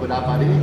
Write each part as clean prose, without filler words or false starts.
Berapa ini?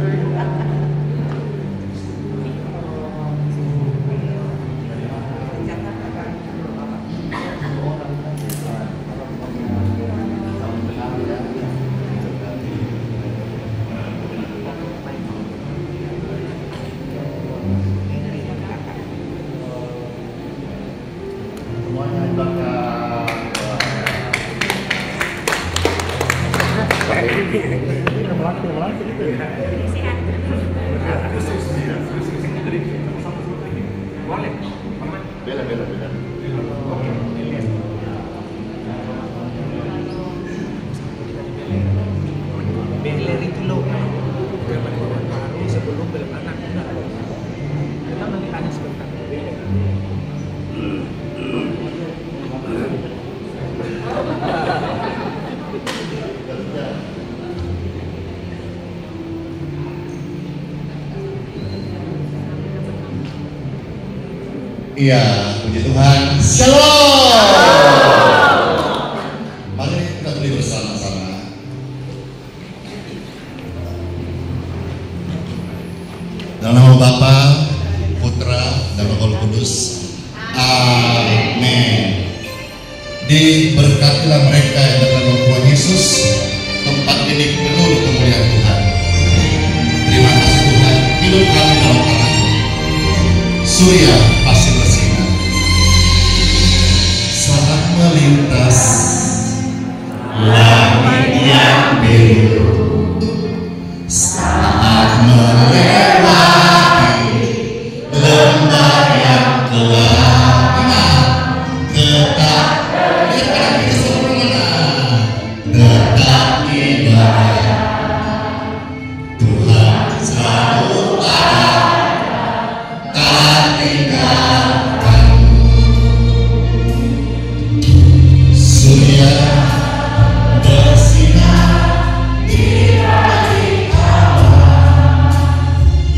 Berleri itu loh. Iya, puji Tuhan. Shalom. Mari kita beri bersama-sama. Dalam nama Bapa, Putra, dan Roh Kudus. Amin. Diberkatilah mereka yang datang ke Tuhan Yesus. Tempat ini penuh kemuliaan Tuhan. Terima kasih Tuhan. Hidup kami dalam tangan. Surya pasti bersinar saat melintas langit yang biru, saat melewati lembah yang gelap, tetap ibadah Tuhan selalu ada. Surya bersinar di balik awan,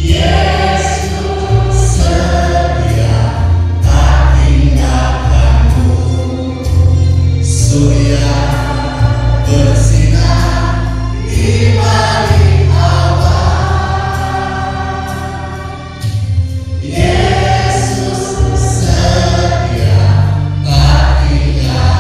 Yesus setia tak tinggalkanmu. Surya bersinar di balik awan, Yesus setia tak tinggalkanmu.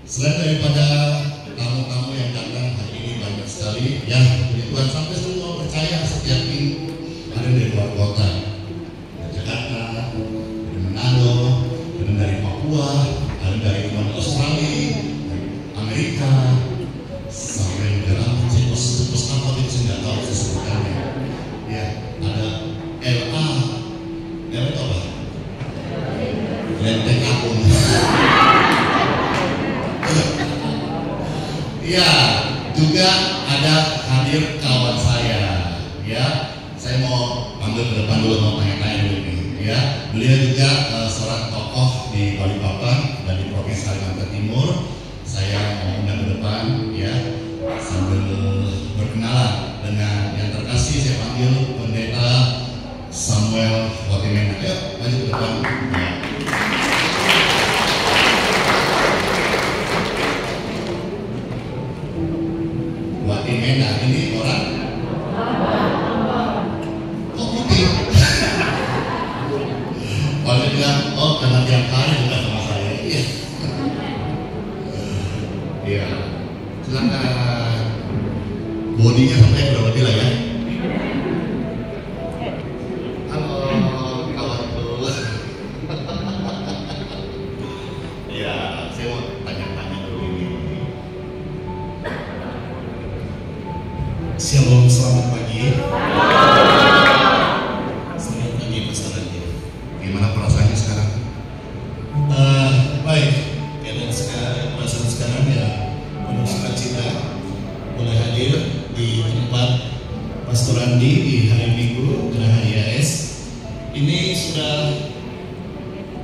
Selain daripada tamu-tamu yang datang hari ini banyak sekali, ya puji Tuhan, sampai semua percaya setiap minggu ada dari luar kota, dari Jakarta, dari Manado, ada dari Papua, ada dari luar Australia, dari Amerika, sampai dalam Cekos apa itu saya nggak tahu sesuatunya. Ya ada LA itu apa? Lenteng Agung. Ya, juga ada hadir kawan saya, ya. Saya mau panggil ke depan dulu, mau tanya-tanya dulu nih, ya. Beliau juga seorang tokoh di Balikpapan dan di Provinsi Kalimantan Timur. Saya mau depan ya, sambil berkenalan dengan yang terkasih. Saya panggil Pendeta Samuel Watimena. Ayo maju ke depan. Ya. Watimena ini orang putih. Kalau bilang, oh karena tiap hari bukan sama saya. Iya. Iya. Silakan. Bodinya sampai berapa kilo ya? Halo kawanku. Iya, saya mau tanya-tanya dulu ini. Shalom, selamat pagi. Selamat pagi Pastor Andi. Gimana perasaannya sekarang? Baik, perasaan sekarang ya penuh sukacita boleh hadir di tempat Pastor Andi di hari Minggu Geraha IAS. Ini sudah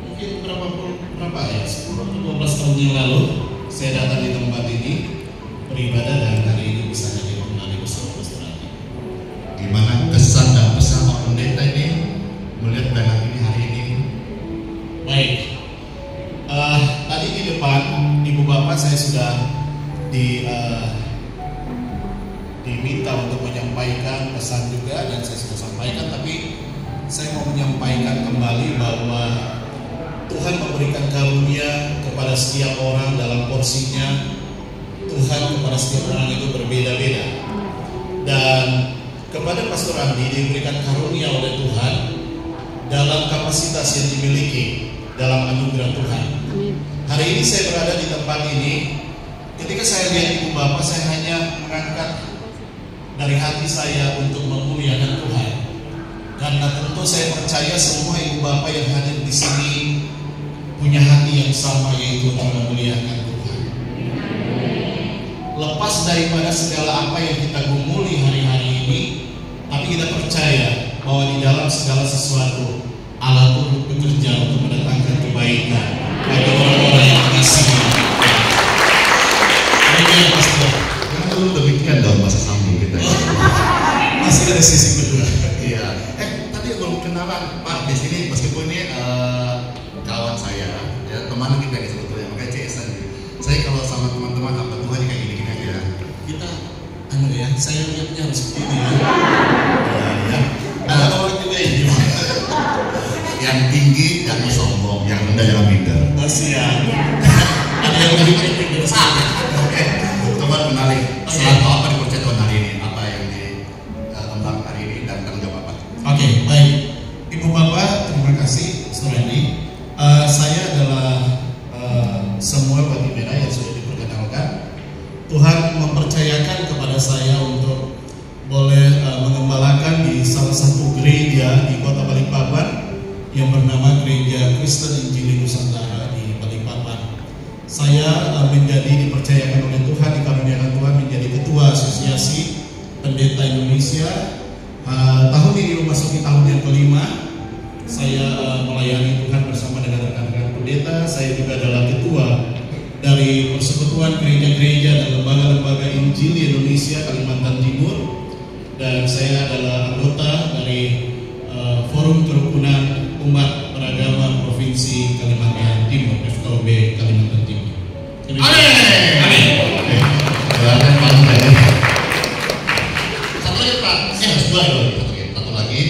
mungkin berapa ya? 10-12 tahun yang lalu saya datang di tempat ini beribadah dan hari ini bisa hadir kembali bersama Pastor Andi. Gimana kesan dan pesan Pak Pendeta ini melihat banyak ini hari ini? Baik, tadi di depan Ibu Bapak saya sudah diminta untuk menyampaikan pesan juga dan saya sudah sampaikan, tapi saya mau menyampaikan kembali bahwa Tuhan memberikan karunia kepada setiap orang dalam porsinya. Tuhan kepada setiap orang itu berbeda-beda, dan kepada Pastor Andi diberikan karunia oleh Tuhan dalam kapasitas yang dimiliki dalam anugerah Tuhan. Hari ini saya berada di tempat ini. Ketika saya lihat Ibu Bapak, saya hanya mengangkat dari hati saya untuk memuliakan Tuhan. Karena tentu saya percaya semua Ibu Bapak yang hadir di sini punya hati yang sama, yaitu untuk memuliakan Tuhan. Lepas daripada segala apa yang kita gumuli hari-hari ini, tapi kita percaya bahwa di dalam segala sesuatu Allah turut bekerja untuk mendatangkan kebaikan bagi orang-orang yang mengasihi. Amin, Pastor. Kan dulu demikian dong bahasa sambung kita. Masih ada sisi kedua. Iya. Tadi belum kenalan Pak di sini, meskipun ini kawan saya, ya teman kita ini sebetulnya, makanya CS tadi. Saya kalau sama teman-teman apa Tuhan kayak gini-gini aja. Kita, ya, saya lihatnya harus seperti ini. Ya. Ada orang juga ini. Yang tinggi jangan sombong, yang rendah jangan minder. Siap. Ada yang lebih penting dari saya. Oke, coba kenalin. Selalu apa di percetakan hari ini? Apa yang dikembang hari ini dan tanggung jawab apa? Oke, baik. Ibu Bapak, terima kasih, Pastor Andi. Saya adalah Samuel Watimena yang sudah diperkenalkan. Tuhan mempercayakan kepada saya untuk boleh mengembalakan di salah satu gereja di Kota Balikpapan yang bernama Gereja Kristen Injili Nusantara di Balikpapan. Saya menjadi dipercayakan oleh Tuhan, dikaruniakan Tuhan menjadi Ketua Asosiasi Pendeta Indonesia. Tahun ini memasuki tahun yang kelima. Saya melayani Tuhan bersama dengan rekan-rekan pendeta. Saya juga adalah ketua dari Persekutuan Gereja-Gereja dan Lembaga-Lembaga Injil di Indonesia Kalimantan Timur, dan saya adalah anggota dari Forum Kerukunan Umat Beragama Provinsi Kalimantan Timur, FKUB Kalimantan Timur. Amin. Silakan Pak. Satu lagi Pak, satu lagi.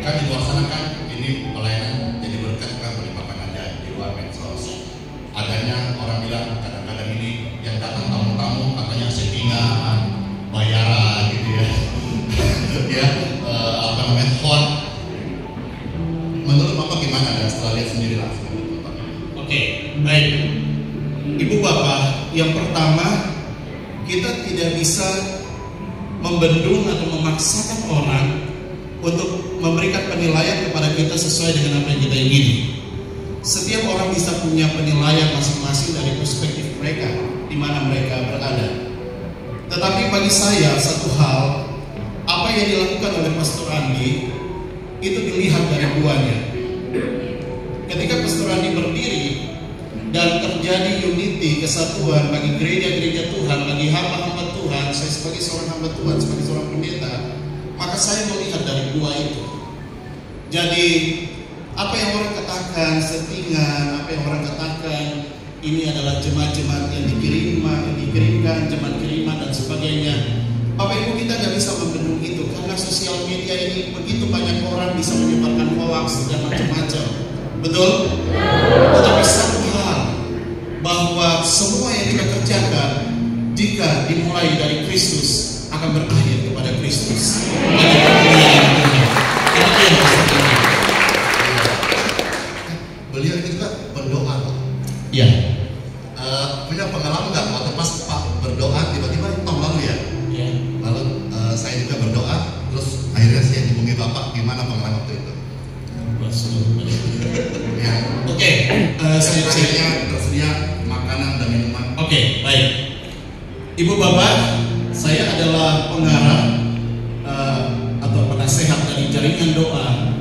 Kan di luar sana kan ini pelayanan jadi berkat kan Balikpapan ada di luar medsos. Adanya orang bilang kadang-kadang ini yang datang tamu-tamu katanya settingan, bayaran gitu ya. Ya, apa namanya hot. Menurut Bapak gimana? Dan setelah lihat sendiri langsung. Oke, baik. Ibu Bapak, yang pertama kita tidak bisa membendung atau memaksakan orang untuk memberikan penilaian kepada kita sesuai dengan apa yang kita ingini. Setiap orang bisa punya penilaian masing-masing dari perspektif mereka, di mana mereka berada. Tetapi bagi saya satu hal, apa yang dilakukan oleh Pastor Andi itu dilihat dari buahnya. Ketika Pastor Andi berdiri dan terjadi unity unity, kesatuan bagi gereja-gereja Tuhan, bagi hamba-hamba Tuhan. Saya sebagai seorang hamba Tuhan, sebagai seorang pendeta, maka saya melihat dari dua itu. Jadi apa yang orang katakan settingan, apa yang orang katakan ini adalah jemaat-jemaat yang dikirimkan, jemaat kiriman dan sebagainya. Bapak Ibu, kita nggak bisa membendung itu karena sosial media ini begitu banyak orang bisa menyebarkan hoax dan macam-macam. Betul? Tetapi satu hal, bahwa semua yang kita kerjakan jika dimulai dari Kristus akan berakhir kepada Kristus. Beliau itu juga berdoa. Iya. Punya pengalaman nggak waktu pas Pak berdoa tiba-tiba tong lalu ya? Iya. Lalu saya juga berdoa, terus akhirnya saya hubungi Bapak, gimana pengalaman waktu itu? Ya. Oke, saya tersedia makanan dan minuman. Oke, baik. Ibu Bapak, saya adalah pengarah atau penasehat dari jaringan doa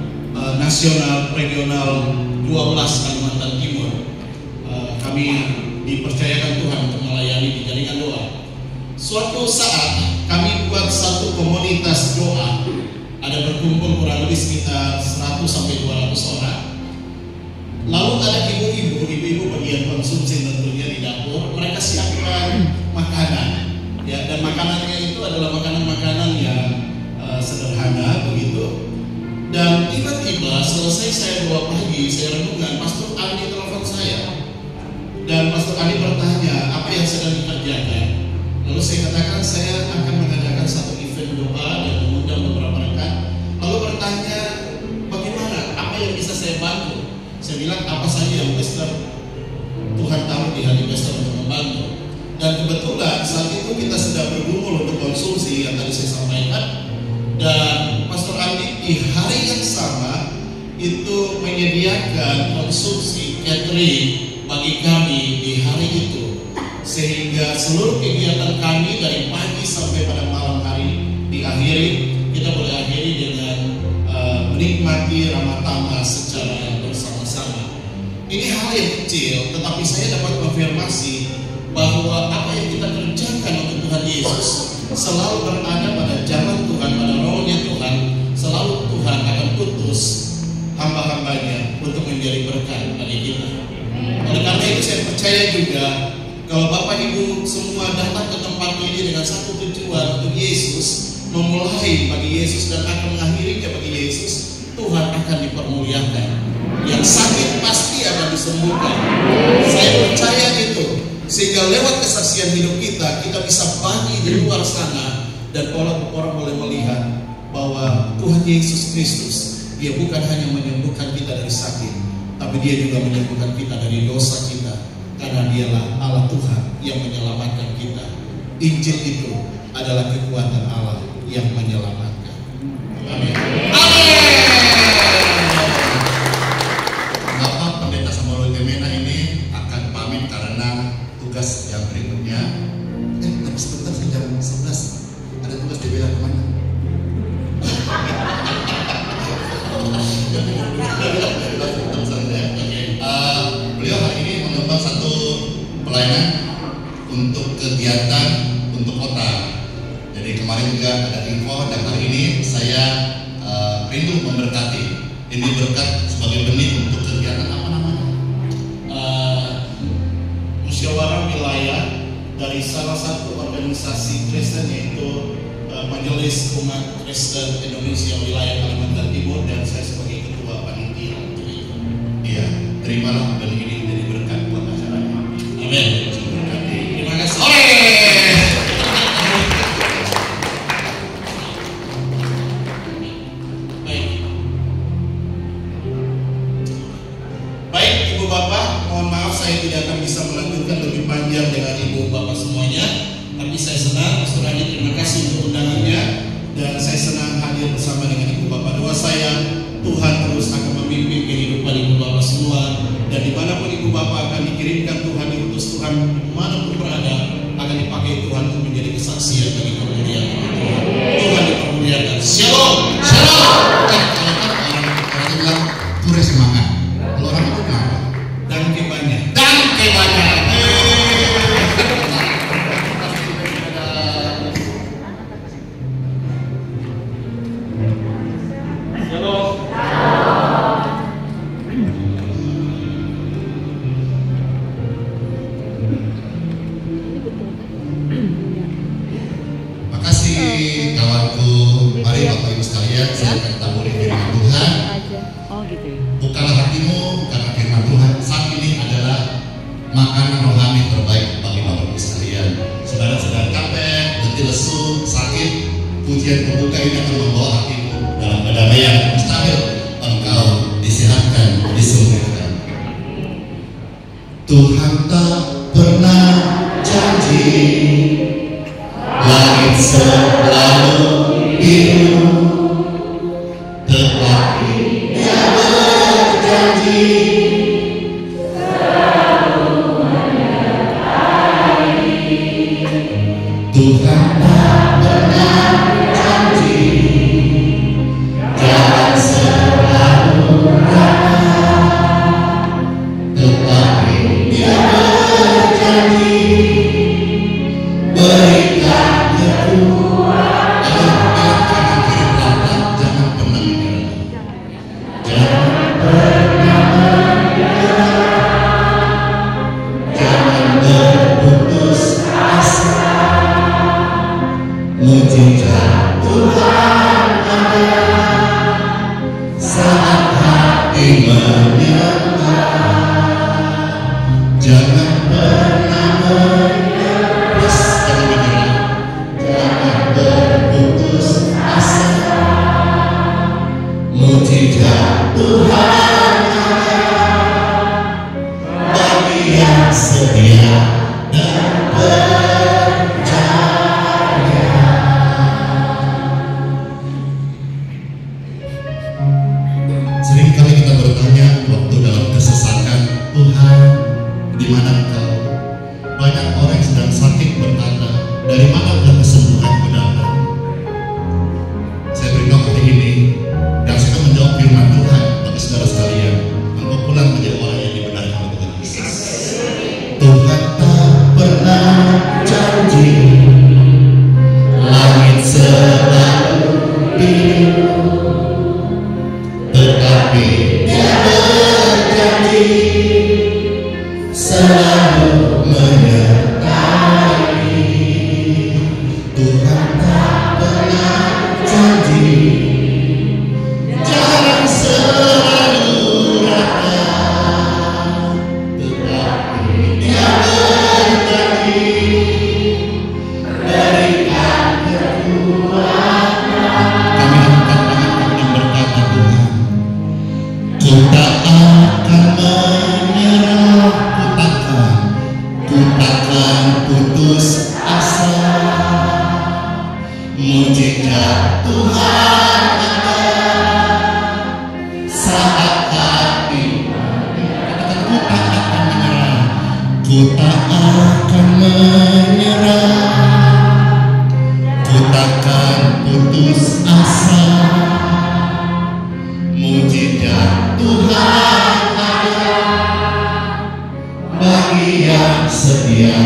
nasional regional 12 Kalimantan Timur. Kami dipercayakan Tuhan untuk melayani di jaringan doa. Suatu saat kami buat satu komunitas doa. Ada berkumpul kurang lebih sekitar 100 sampai 200 orang. Lalu ada ibu-ibu bagian konsumsi tentunya di dapur. Mereka siapkan makanan, ya, dan makanannya itu adalah makanan-makanan yang sederhana begitu. Dan tiba-tiba selesai saya doa pagi, saya renungan, Pastor Andi telepon saya. Dan Pastor Andi bertanya, apa yang sedang dikerjakan? Lalu saya katakan, saya akan mengadakan satu event doa dan mengundang beberapa rekan. Lalu bertanya, bagaimana? Apa yang bisa saya bantu? Saya bilang, apa saja yang Pastor Tuhan taruh di hati Pastor untuk membantu. Dan kebetulan saat itu kita sedang bergumul untuk konsumsi yang tadi saya sampaikan. Dan Pastor Andi di hari yang sama itu menyediakan konsumsi catering bagi kami di hari itu, sehingga seluruh kegiatan kami dari pagi sampai pada malam hari diakhiri. Kita boleh akhiri dengan menikmati ramah tamah secara bersama-sama. Ini hal yang kecil, tetapi saya dapat konfirmasi bahwa apa yang kita kerjakan untuk Tuhan Yesus selalu berada pada zaman Tuhan, pada rohnya Tuhan. Selalu Tuhan akan putus hamba-hambanya untuk menjadi berkat bagi kita. Oleh karena itu saya percaya juga kalau Bapak Ibu semua datang ke tempat ini dengan satu tujuan untuk Yesus, memulai bagi Yesus dan akan mengakhirinya bagi Yesus, Tuhan akan dipermuliakan. Yang sakit pasti akan disembuhkan. Saya percaya itu. Sehingga lewat kesaksian hidup kita, kita bisa bagi di luar sana dan orang boleh melihat bahwa Tuhan Yesus Kristus, Dia bukan hanya menyembuhkan kita dari sakit, tapi Dia juga menyembuhkan kita dari dosa kita, karena Dialah Allah Tuhan yang menyelamatkan kita. Injil itu adalah kekuatan Allah yang menyelamatkan. Amin. Amin. Bapak Pendeta Samuel Temena ini akan pamit karena tugas yang berikutnya. Tapi sebentar, jam 11 ada tugas di bela kemana? Beliau hari ini mengembang satu pelayanan untuk kegiatan untuk kota. Jadi kemarin juga ada info dan hari ini saya rindu memberkati. Ini berkat sebagai benih untuk kegiatan apa namanya? Musyawarah wilayah dari salah satu organisasi Kristen, yaitu Majelis Umat Kristen Indonesia Wilayah Kalimantan Timur, dan saya sebagai ketua panitia untuk itu. Iya, terimalah benih ini menjadi berkat buat acaranya. Amin. Terima kasih. Baik, Ibu Bapak, mohon maaf saya tidak akan bisa melanjutkan lebih panjang dengan Ibu Bapak semuanya. Tapi saya senang, Pastor Andi, terima kasih untuk undangannya, dan saya senang hadir bersama dengan Ibu Bapak. Doa saya, Tuhan terus akan memimpin kehidupan Ibu Bapak semua, dan dimanapun Ibu Bapak akan dikirimkan Tuhan, diutus Tuhan, dimanapun berada, akan dipakai Tuhan untuk menjadi kesaksian bagi kemuliaan Tuhan. Tuhan dipermuliakan. Shalom, shalom. Orang bilang pure semangat. Kalau orang itu kenapa? Dan kebanyakan. ujian pembuka ini akan membawa hatimu dalam kedamaian yang mustahil engkau disehatkan, disembuhkan. Tuhan tak pernah janji langit selalu biru, tetapi Dia berjanji Tuhan tak pernah janji jalan selalu rata, tetapi Dia berjanji berikan kedua. Jangan kiri pelan-pelan, jangan pernah menyerah. Jangan pernah menyerah, jangan berputus asa. Mujizat Tuhan ada saat hati menyerah. Jangan pernah menyerah, jangan menyerah, jangan berputus asa. Mujizat Tuhan ada bagi yang setia dan percaya. Seringkali kita bertanya waktu dalam kesesakan, Tuhan, di mana Engkau? Banyak orang yang sedang sakit berkata, dari mana kesembuhanku datang? Saya beritahu hari ini, dan saya akan menjawab firman Tuhan bagi saudara sekalian, engkau pulang menjadi orang yang dibenarkan oleh Tuhan Yesus. Tuhan tak pernah janji langit selalu biru, tetapi Dia berjanji selalu menyertai. Tuhan tak pernah janji jalan selalu rata, tetapi Dia berjanji berikan kekuatan. Kami angkat tangan kami dan berkata, Tuhan, ku tak akan menyerah, ku takkan putus asa. Mujizat Tuhan ada saat hati menyerah. Ku tak akan menyerah, ku takkan putus asa. Mujizat Tuhan ada bagi yang setia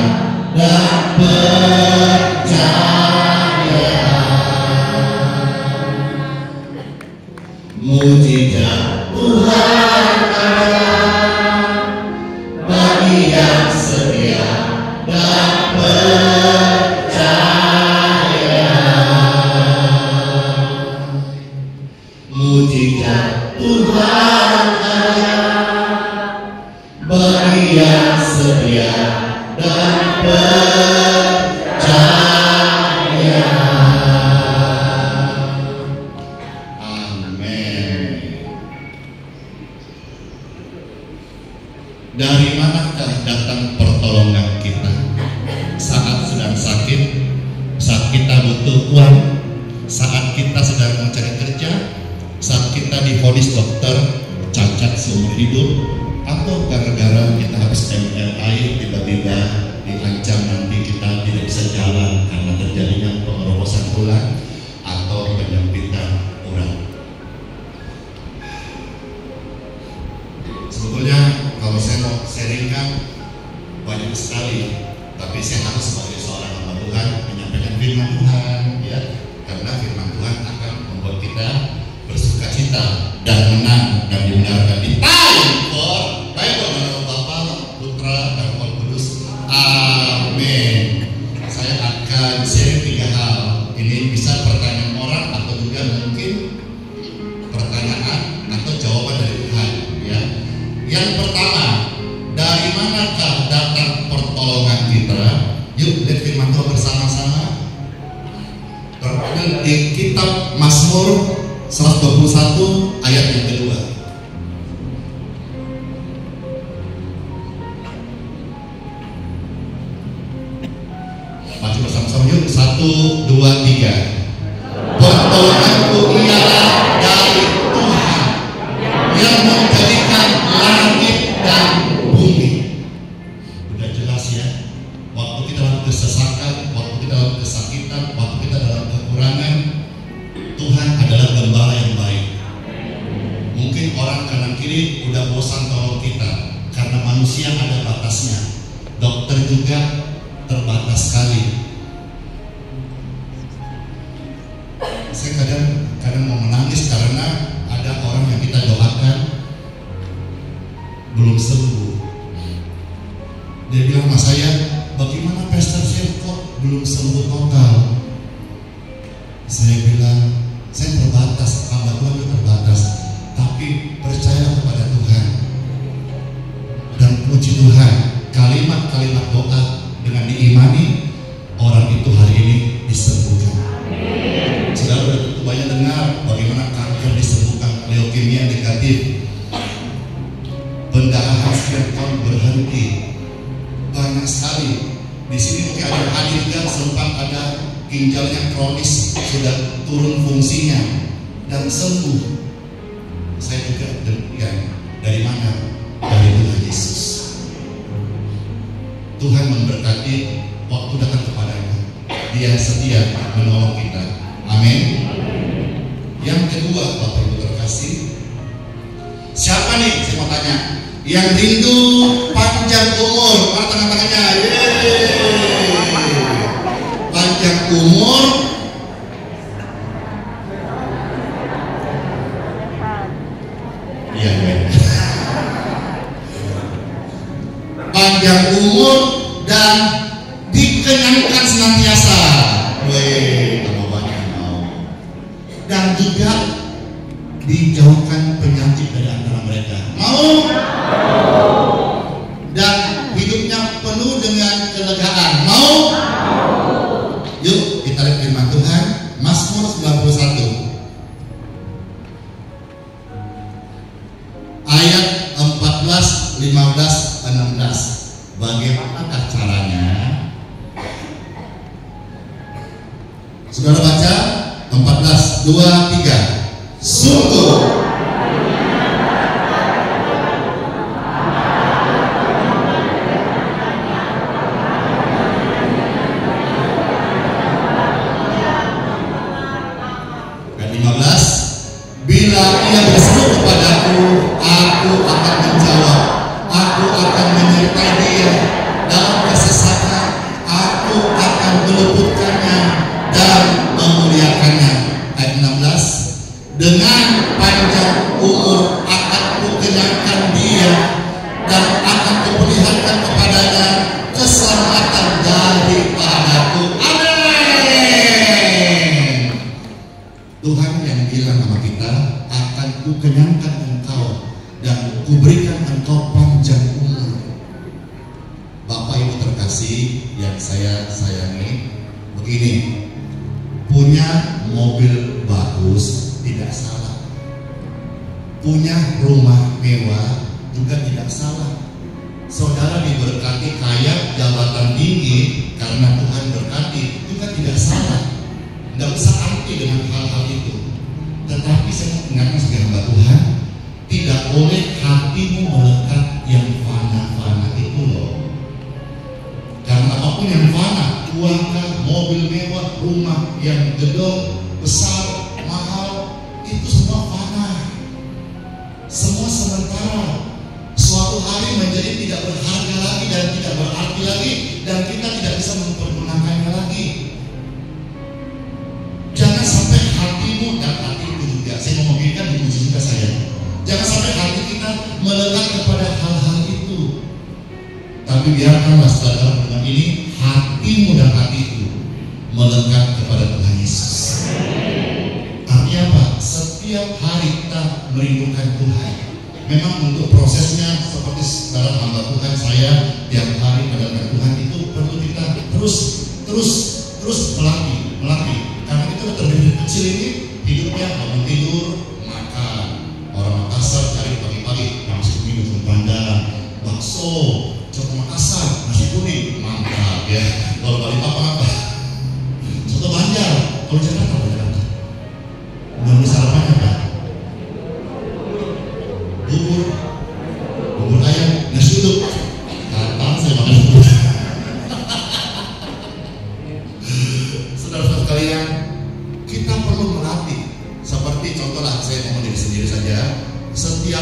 dan percaya. Mujizat Tuhan ada bagi yang setia dan percaya. Mujizat Tuhan ada bagi yang setia dan percaya. Amin. Dari manakah datang pertolongan kita? Saat sedang sakit, saat kita butuh uang, saat kita sedang mencari kerja, saat kita divonis dokter cacat seumur hidup, atau gara-gara kita habis MRI tiba-tiba diancam nanti kita tidak bisa jalan karena terjadinya pengerobosan tulang atau penyempitan urat. Sebetulnya kalau saya mau sharingkan banyak sekali, tapi saya harus sebagai seorang hamba Tuhan menyampaikan firman Tuhan, ya, karena firman Tuhan akan membuat kita bersukacita dan menang dan dibenarkan di baik nama Bapa, Putra, dan Roh Kudus. Amin. Saya akan share 3 hal. Ini bisa pertanyaan orang atau juga mungkin pertanyaan atau jawaban dari Tuhan, ya. Yang pertama, dari manakah datang pertolongan kita? Yuk lihat firman Tuhan bersama-sama. Terpetik Mazmur 121 ayat yang kedua. Maju bersama-sama yuk. 1, 2, 3. Pertolonganku ialah dari Tuhan yang menjadikan langit dan bumi. Udah jelas ya. Waktu kita dalam kesesakan, waktu kita dalam kesakitan, waktu kita dalam kekurangan, Tuhan adalah gembala yang baik. Mungkin orang kanan kiri udah bosan tolong kita, karena manusia ada batasnya. Dokter juga terbatas sekali. Saya kadang mau menangis karena ada orang yang kita doakan belum sembuh. Dia bilang sama saya, bagaimana Pastor Syed kok belum sembuh total? Saya bilang, saya terbatas, hamba Tuhan itu terbatas, tapi percaya kepada Tuhan dan puji Tuhan. Kalimat-kalimat doa dengan diimani, orang itu hari ini disembuhkan. Saudara tentu banyak dengar bagaimana kanker disembuhkan, leukemia negatif, pendarahan sirkon berhenti, banyak sekali. Di sini mungkin ada hadir dan sempat ada ginjalnya kronis sudah turun fungsinya dan sembuh. Saya juga demikian. Dari mana? Dari Tuhan Yesus. Tuhan memberkati waktu datang kepadanya. Dia setia menolong kita. Amin. Yang kedua, Bapak Ibu terkasih, siapa nih? Saya mau tanya, yang rindu panjang umur, mana tangan-tangannya? Panjang umur, iya. Panjang umur dan dikenyangkan senantiasa. Dan juga dijauhkan penyakit dari antara mereka. Mau? Dan hidupnya penuh dengan kelegaan. Mau? Yuk kita lihat firman Tuhan, Mazmur 91 ayat 14, 15, 16. Bagaimanakah caranya? Saudara baca 14, 2, 3. Sungguh dan 15, bila ia berseru kepadaku, aku akan menjawab, aku akan menyertai dia dalam kesesakan, aku akan meluputkannya dan memuliakannya. Ayat 16, dengan panjang umur akan kukenyangkan dia dan akan kuperlihatkan kepadanya keselamatan daripadaku. Amin. Tuhan yang bilang sama kita, akan kukenyangkan engkau dan kuberikan engkau panjang umur. Bapak Ibu terkasih yang saya sayangi, begini, punya mobil bagus tidak salah, punya rumah mewah juga tidak salah. Saudara diberkati kaya, jabatan tinggi karena Tuhan berkati juga tidak salah. Tidak usah anti dengan hal-hal itu. Tetapi saya mau ingatkan sebagai hamba Tuhan, tidak boleh hatimu melekat yang fana-fana itu loh. Karena apapun yang fana, uangkah, mobil mewah, rumah yang gedung, besar, mahal, itu semua fana. Semua sementara. Suatu hari menjadi tidak berharga lagi dan tidak berarti lagi, dan kita tidak bisa mempergunakannya lagi. Jangan sampai hatimu dan hatiku juga, saya mau memberikan dipuji juga saya. Jangan sampai hati kita melekat kepada hal-hal itu. Tapi biarkanlah saudara dengan ini, hatimu dan hatiku melekat kepada Tuhan Yesus. Artinya apa? Setiap hari kita merindukan Tuhan. Memang untuk prosesnya seperti dalam hamba Tuhan saya tiap hari mendengar Tuhan itu perlu kita terus melatih. Karena kita terdiri kecil ini Hidupnya bangun tidur, makan. Orang Makassar cari pagi-pagi nasi kuning dengan bandang, bakso, coto Makassar, nasi kuning, mantap ya. Kalau balik apa? Soto Banjar, kalau Jakarta apa Jakarta? Belum sarapan apa? Bubur ayam, nasi uduk. Kapan saya makan bubur? Saudara-saudara sekalian, kita perlu melatih. Seperti contohlah saya ngomong diri sendiri saja. Setiap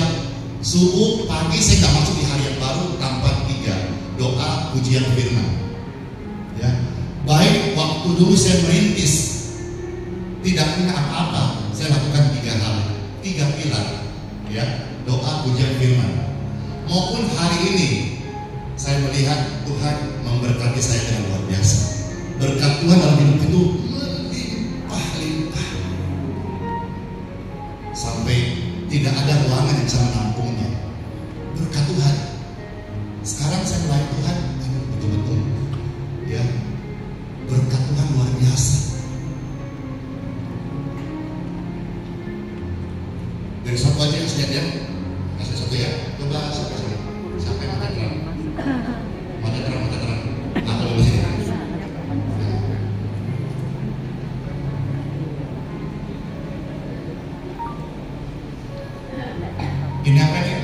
subuh pagi saya nggak masuk di hari yang baru tanpa 3 doa pujian firman. Ya, baik waktu dulu saya merintis tidak punya apa-apa, saya lakukan 3 hal, 3 pilar. Ya, doa pujian firman. Maupun hari ini saya melihat Tuhan memberkati saya dengan luar biasa. Berkat Tuhan dalam hidup itu melimpah-limpah sampai tidak ada ruangan yang bisa menampungnya. Berkat Tuhan. Sekarang saya melayani Tuhan, betul-betul ya, berkat Tuhan luar biasa. Dari satu aja yang saya lihat, kasih satu ya. Coba sampai mata terang. Mata terang. Nah, kalau di sini. Ini apa nih?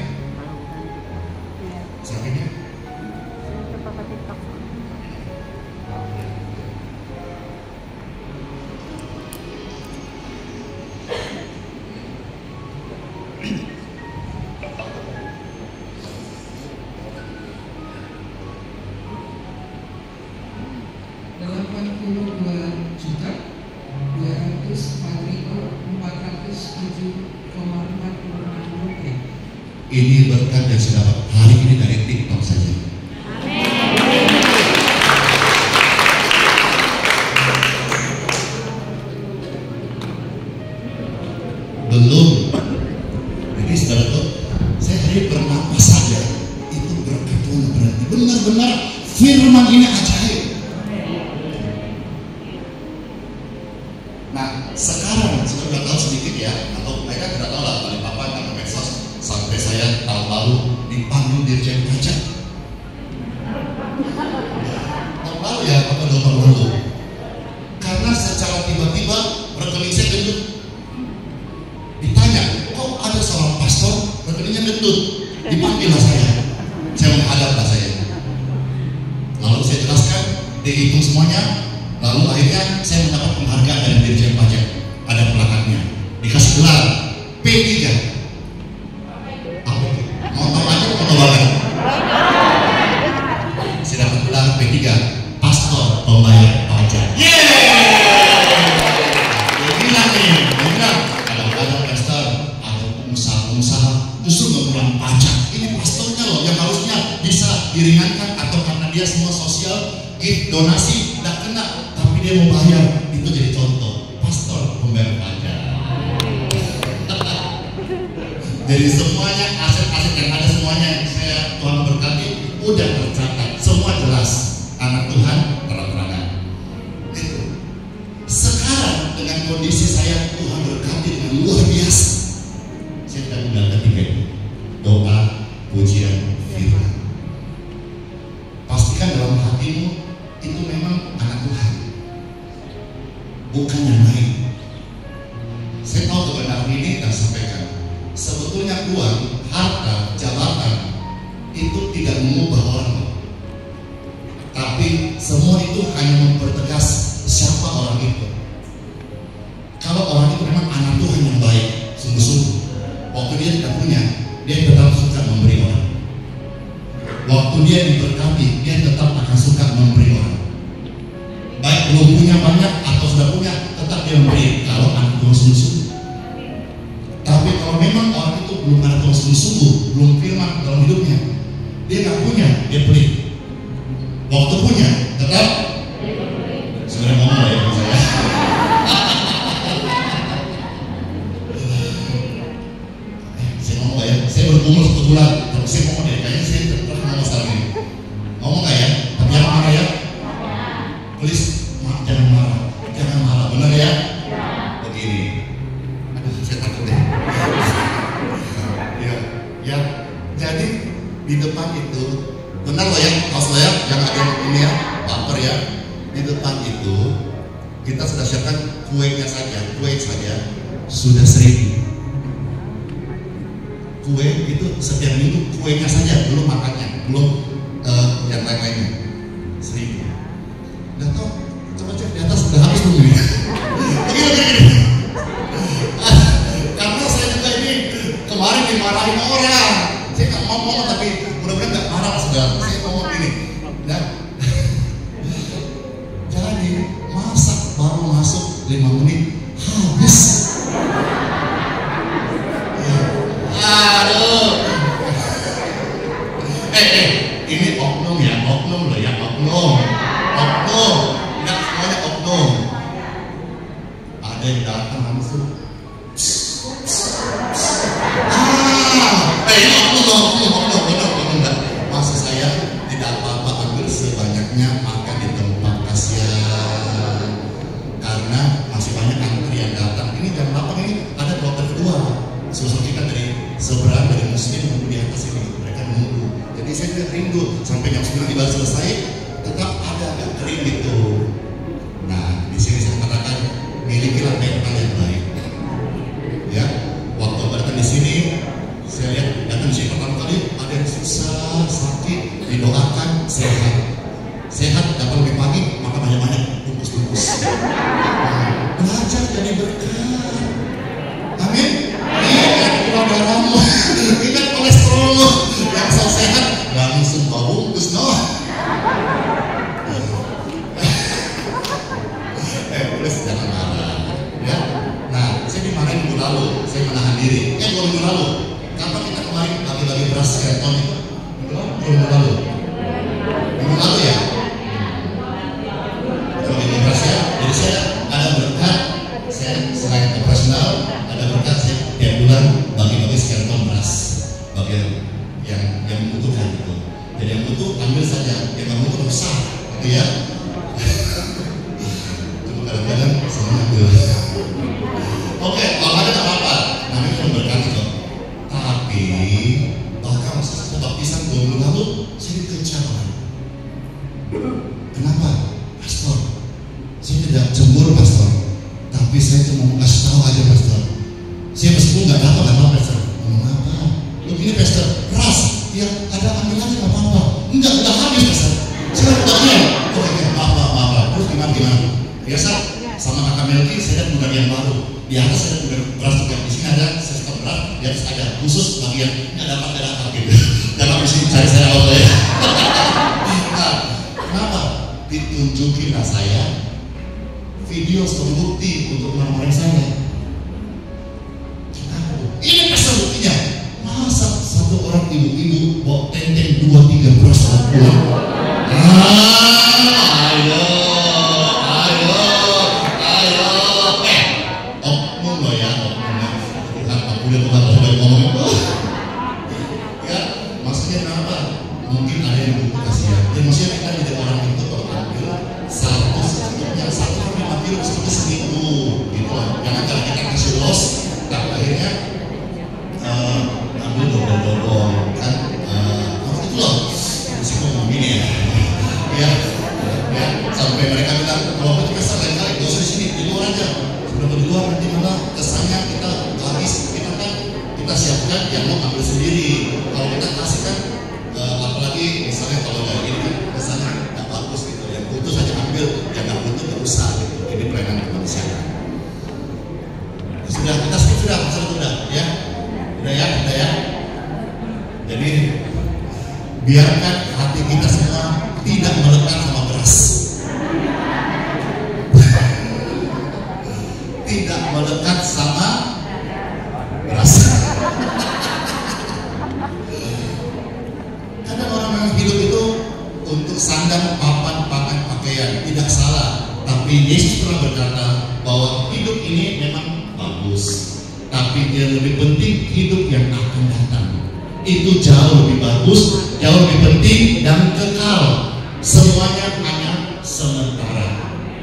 Sampingnya? Ini berkat yang saya dapat hari ini dari TikTok saja. Belum. Jadi saudara tuh, saya hari bernapas saja itu berkat Tuhan berarti benar-benar firman ini ajaib. Nah, sekarang sudah tahu sedikit ya, atau mereka tidak tahu lah dari papan atau medsos. Sampai saya tahun lalu dipanggil Dirjen Pajak. Tahun lalu ya, apa 2 tahun lalu. Karena secara tiba-tiba rekening saya gendut. Ditanya, kok ada seorang pastor rekeningnya gendut? Dipanggil lah saya. Saya menghadaplah saya. Lalu saya jelaskan, dihitung semuanya. Lalu akhirnya saya mendapat penghargaan dari Dirjen Pajak. Ada plakatnya. Dikasih gelar P3. Saya dapat gelar P3, Pastor Pembayar Pajak. Kadang-kadang pastor atau pengusaha justru mengulang pajak. Ini pastornya loh yang harusnya bisa diringankan, atau karena dia semua sosial, gift, donasi, tidak kena, tapi dia mau bayar. Itu jadi contoh Pastor Pembayar Pajak. Jadi semuanya aset-aset yang ada semuanya yang saya Tuhan berkati udah tercatat, semua jelas. Anak Tuhan terang-terangan. Sekarang dengan kondisi saya Tuhan berkati dengan luar biasa. Saya tidak menggunakan 3 doa pujian firman. Pastikan dalam hatimu itu memang anak Tuhan, bukan yang lain. Saya tahu kebenaran ini dan sampaikan. Sebetulnya uang, harta, jabatan itu tidak mengubah orang, tapi semua itu hanya mempertegas siapa orang itu. Kalau orang itu memang anak Tuhan yang baik, sungguh-sungguh, waktu dia tidak punya, dia tetap suka memberi orang. Waktu dia diberkati, dia tetap akan suka memberi orang. Baik belum punya banyak atau sudah punya, tetap dia memberi. Kalau anak Tuhan sungguh-sungguh. Tapi kalau memang orang itu belum ada Tuhan sungguh-sungguh, belum firman dalam hidupnya, dia nggak punya, dia pelit. Waktu punya, tetap sebenarnya ngomong ya saya. Saya ngomong nggak ya? Saya berumur 1 bulan, tapi saya ngomong deh, kayaknya saya tetap ngomong masalah ini. Ngomong nggak ya? Tapi jangan marah ya. Please, jangan marah, benar ya? Begini. di depan itu, benar loh ya, kaos lo ya, yang ada ini ya, bumper ya. Di depan itu kita sudah siapkan kue saja sudah 1.000. Kue itu setiap minggu kuenya saja, belum makannya, belum yang lain-lainnya 1.000. Udah tau, coba cek di atas udah habis belum ini? Begini. Karena saya juga ini kemarin dimarahin orang. Saya nggak ngomong tapi mudah-mudahan nggak marah saudara. Saya ngomong gini, nah, jadi masak baru masuk 5 menit habis. Aduh. Ini oknum ya, oknum loh ya, oknum. Nggak semuanya oknum. Ada yang datang langsung. Ini oknum nggak. Maksud saya tidak apa-apa ambil sebanyaknya, makan di tempat kasihan. Karena masih banyak antrian datang. Ini jam 8 ini ada kloter kedua. Susul kita dari seberang dari muslim menunggu di atas ini, mereka menunggu. Jadi saya tidak rindu sampai jam 9 tiba selesai, tetap ada agak kering gitu. Nah, di sini saya katakan milikilah mental yang baik. Ya, waktu datang di sini, saya lihat datang di sini pertama kali ada yang susah, sakit, didoakan sehat, dapat lebih pagi, maka banyak-banyak bungkus-bungkus. Belajar jadi berkat. Amin. Ingat gula darahmu, ingat kolesterolmu, yang mau sehat langsung bawa bungkus Please jangan marah ya. Nah, saya dimarahin minggu lalu, saya menahan diri. 2 minggu lalu, kapan kita kemarin bagi-bagi beras keton itu? Minggu lalu ya. Bagi beras ya. Jadi saya ada berkat, saya selain operasional ada berkat saya tiap bulan bagi-bagi sekian ton beras bagi yang membutuhkan itu. Jadi yang butuh ambil saja, yang nggak butuh besar, gitu ya. Cuma kadang-kadang sama ambil. Oke, kalau ada tak apa-apa, namanya cuma berkat kok. Tapi bahkan sesuatu baptisan 2 minggu lalu saya dikejar. Kenapa, Pastor? Saya tidak cemburu, Pastor. Tapi saya cuma mau kasih tahu aja, Pastor. Saya meskipun nggak dapat apa, Pastor. Mengapa? Begini, Pastor, keras. Ya ada ambilannya nggak apa-apa. Enggak, udah habis, Pastor. Saya udah bilang. Oke, maaf. Terus gimana? Biasa sama kakak Melki, saya ada bagian baru. Di atas ada beras juga. Di sini ada sistem beras, di atas ada khusus bagian nggak dapat gitu. Jangan mesti cari saya auto ya. Nah, kenapa? Ditunjukin saya video sebagai bukti untuk orang-orang saya. Ini pasal buktinya. Masa satu orang ibu-ibu bawa tenteng 2-3 beras pulang? Ayo. Oknum loh ya, Tuhan aku udah ngomong itu. Ya, maksudnya kenapa? Mungkin ada yang butuh kasihan. Ya maksudnya kita jadi orang itu kalau ambil satu hari ambil seperti seminggu gitu. Jangan kalau kita kasih los, tak akhirnya ambil dobel kan. Itu loh risiko begini ya. Sampai mereka bilang kalau kita kesal lain kali dosa di sini di luar aja. Sudah di luar nanti malah kesannya kita habis, kita siapkan yang mau ambil sendiri. Kalau kita kasih kan apalagi misalnya kalau dari ini kan kesannya nggak bagus gitu. Yang butuh saja ambil, yang nggak butuh nggak usah gitu. Ini pelayanan kemanusiaan. Sudah kita skip sudah ya. Udah ya. Jadi biarkan hati kita semua tidak melekat sama beras. Tidak melekat sama beras. Karena orang yang hidup itu untuk sandang, papan, pangan, pakaian tidak salah. Tapi Yesus pernah berkata bahwa hidup ini memang bagus, tapi yang lebih penting hidup yang akan datang. Itu jauh lebih bagus, jauh lebih penting dan kekal. Semuanya hanya sementara.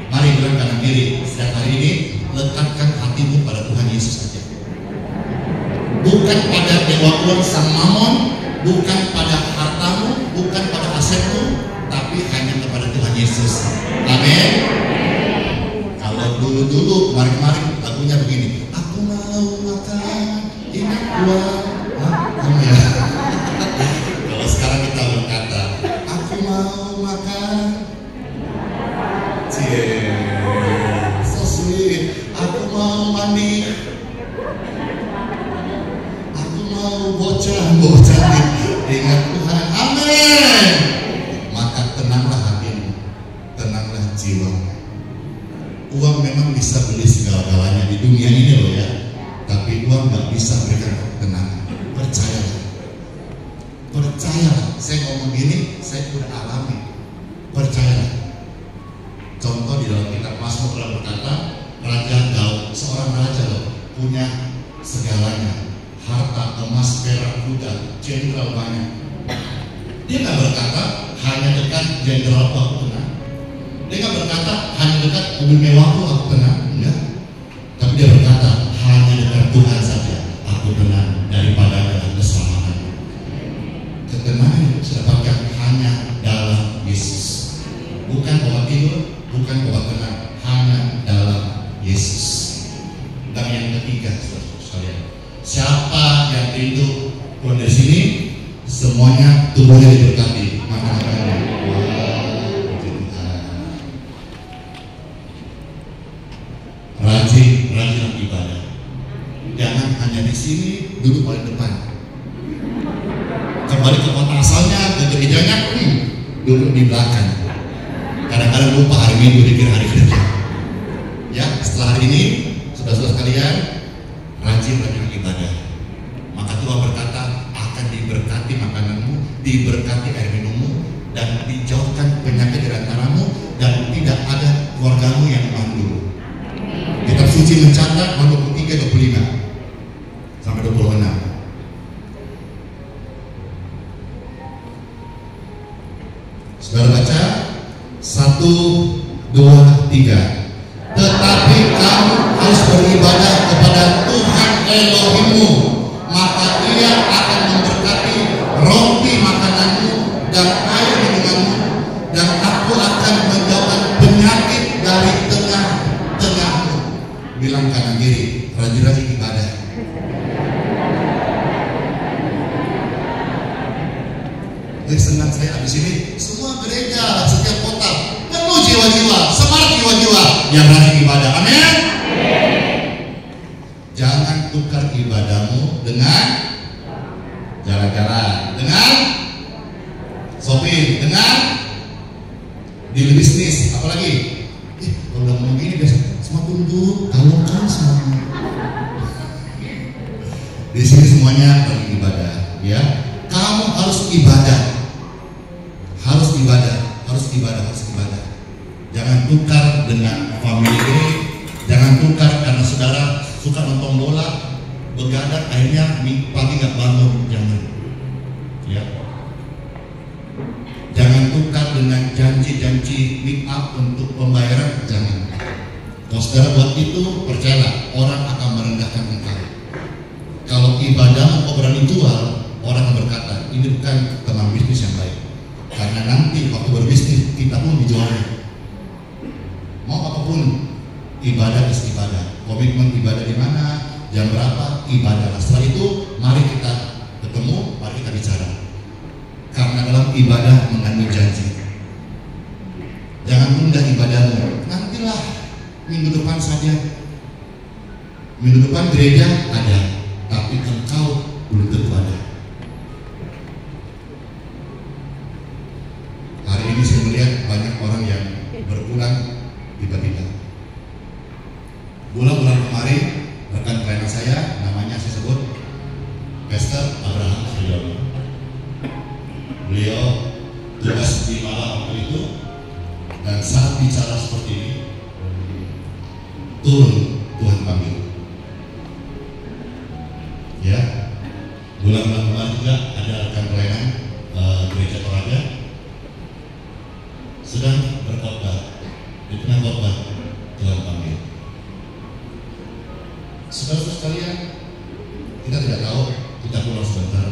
Mari gerak kanan kiri. Setiap hari ini letakkan hatimu pada Tuhan Yesus saja. Bukan pada dewa uang sang mamon, bukan pada harta kemarin-kemarin lagunya begini, aku mau makan ingat uang. Kamu ya. Kalau sekarang kita berkata, aku mau makan. So sweet. Aku mau mandi. Aku mau bocah ingat Tuhan. Amin. Maka tenanglah hatimu, tenanglah jiwamu. Uang memang bisa beli segala-galanya di dunia ini loh ya, tapi uang nggak bisa berikan ketenangan. Percayalah, percayalah. Saya ngomong gini, saya udah alami. Percayalah. Contoh di dalam kitab Mazmur pernah berkata, Raja Daud, seorang raja loh, punya segalanya, harta, emas, perak, kuda, jenderal banyak. Dia nggak berkata hanya dekat jenderal aku tenang. Dia nggak berkata hanya dekat mobil mewahku aku tenang, enggak. Tapi dia berkata hanya dekat Tuhan saja aku tenang, daripada dalam keselamatan. Ketenangan yang saya dapatkan hanya dalam Yesus. Bukan obat tidur, bukan obat tenang, hanya dalam Yesus. Dan yang ketiga, saudara sekalian, siapa yang rindu keluar dari sini, semuanya tubuhnya diberkati. Maka rajin ibadah. Jangan hanya di sini duduk paling depan. Kembali ke kota asalnya, ke gerejanya, duduk di belakang. Kadang-kadang lupa hari Minggu dikira hari kerja. Ya, setelah hari ini, saudara-saudara sekalian, rajin ibadah. Maka Tuhan berkata, akan diberkati makananmu, diberkati air minummu, dan dijauhkan penyakit dari antaramu, dan tidak ada keluargamu yang mandul. Kitab suci mencatat 23:25 sampai 26. Saudara baca 1, 2, 3. Tetapi kamu harus beribadah kepada Tuhan Elohimmu, maka Ia akan memberkati roti makananmu dan air minummu, dan aku akan menjauhkan penyakit dari tengah-tengahmu. Bilang kanan kiri, rajin-rajin ibadah. Senang saya habis ini, semua gereja setiap kota penuh jiwa-jiwa, semangat jiwa-jiwa yang rajin ibadah. Amin. Jangan tukar ibadahmu dengan jalan-jalan, dengan shopping, dengan deal bisnis, apalagi. Kalau udah ngomong gini biasa semua tunduk, kalungkan semua. Di sini semuanya rajin ibadah, ya. Kamu harus ibadah. Harus ibadah. Jangan tukar dengan family ini, jangan tukar karena saudara suka nonton bola, begadang akhirnya pagi nggak bangun, jangan. Ya. Jangan tukar dengan janji-janji meet up untuk pembayaran, jangan. Kalau saudara buat itu, percayalah orang akan merendahkan engkau. Kalau ibadah kau berani jual, orang akan berkata ini bukan teman bisnis yang baik. Karena nanti waktu berbisnis kita pun dijualnya. Mau apapun, ibadah is ibadah. Komitmen ibadah di mana, jam berapa, ibadah. Setelah itu, mari kita ketemu, mari kita bicara. Karena dalam ibadah mengandung janji. Jangan tunda ibadahmu. Nantilah minggu depan saja. Minggu depan gereja ada, tapi engkau belum tentu ada. Hari ini saya melihat banyak orang yang berpulang tiba-tiba. Bulan-bulan kemarin rekan pelayanan saya, namanya saya sebut Pastor Abraham Sridono. Beliau tugas di malam waktu itu, dan saat bicara seperti ini, turun Tuhan panggil. Ya, bulan-bulan kemarin juga ada rekan pelayanan gereja Toraja sedang berkhotbah, di tengah khotbah Tuhan panggil. Saudara sekalian, kita tidak tahu, kita pulang sebentar,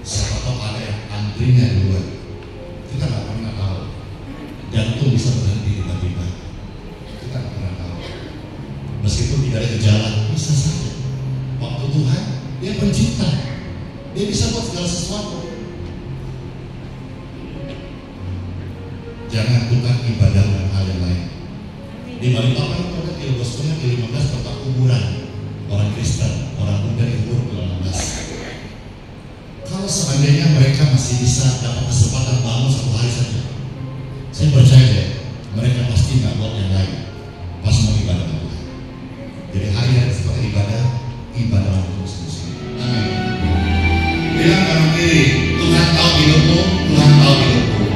siapa tahu ada yang antrinya duluan. Kita nggak pernah tahu. Jantung bisa berhenti tiba-tiba. Kita nggak pernah tahu. Meskipun Dia pencipta. Dia bisa buat segala sesuatu. Jangan tukar ibadah dengan hal yang lain. Di Balikpapan itu ada di Bostonnya di 15 tempat kuburan orang Kristen, orang Buddha dikubur di 15. Kalau seandainya mereka masih bisa dapat kesempatan bangun satu hari saja, saya percaya deh, mereka pasti nggak buat yang lain pas mau ibadah Tuhan. Jadi hari yang sebagai ibadah untuk sendiri. Amin. Bilang kanan kiri, Tuhan tahu hidupmu, Tuhan tahu hidupmu.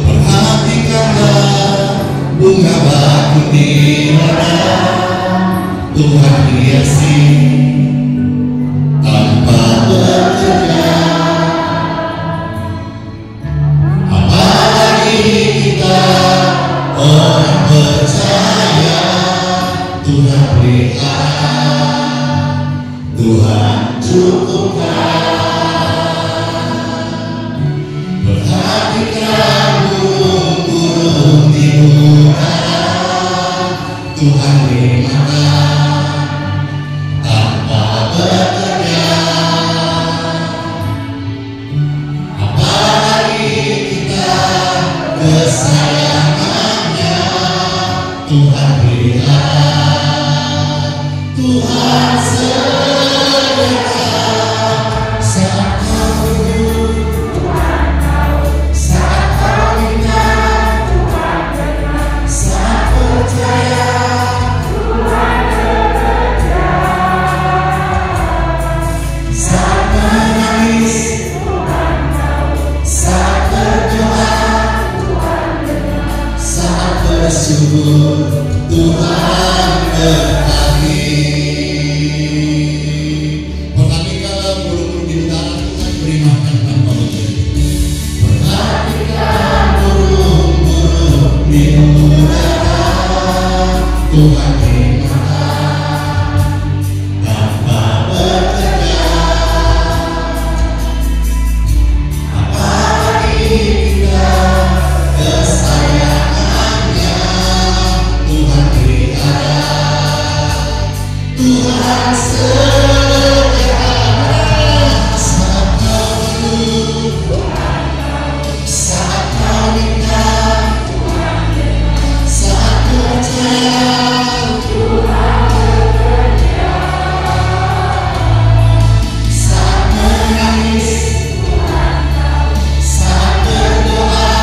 Perhatikanlah bunga batu di mana Tuhan hiasi tanpa bekerja. Apalagi kita orang percaya, Tuhan pelihara, Tuhan cukupkan. Perhatikan burung-burung di udara, Tuhan limpahkan tanpa bekerja. Apalagi kita kesayangannya, Tuhan pelihara, Tuhan sediakan. Saat kau hidup, saat kau ingat, saat percaya, saat menangis, saat berdoa, saat bersyukur, Tuhan berkati. Perhatikanlah burung-burung di udara, Tuhan beri makan tanpa bekerja. Perhatikan burung-burung di udara, Tuhan beri makan tanpa bekerja. Apalagi kita kesayangannya, Tuhan pelihara, Tuhan sediakan. Saat kau hidup, saat kau ingat, saat percaya, saat menangis, saat berdoa,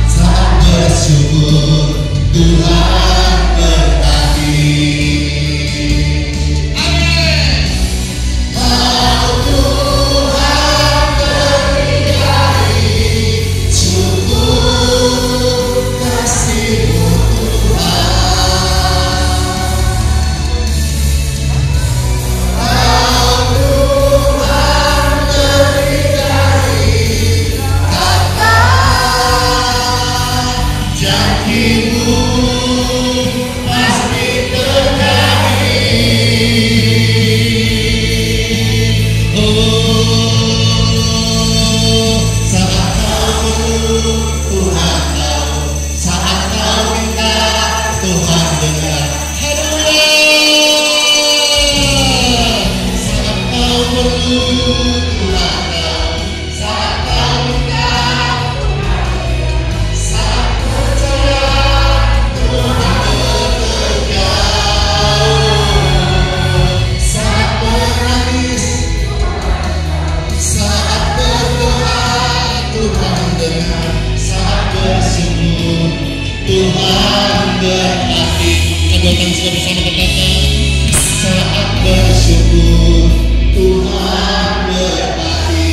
saat bersyukur, Tuhan berkati. Amin. Kau Tuhan berdikari, cukup kasih-Mu Tuhan. Kau Tuhan berdikari, kata janji-Mu pasti terjadi. Oh, saat kau hidup, Tuhan tahu. Saat kau minta, Tuhan dengar. Haleluya. Saat kau perlu, Tuhan tahu. Saat kau minta, saat percaya, Tuhan bekerja. Saat menangis, saat berdoa, Tuhan dengar. Saat bersyukur, Tuhan berkati. Kedua tangan sudah bersama berkata, saat bersyukur, Tuhan berkati.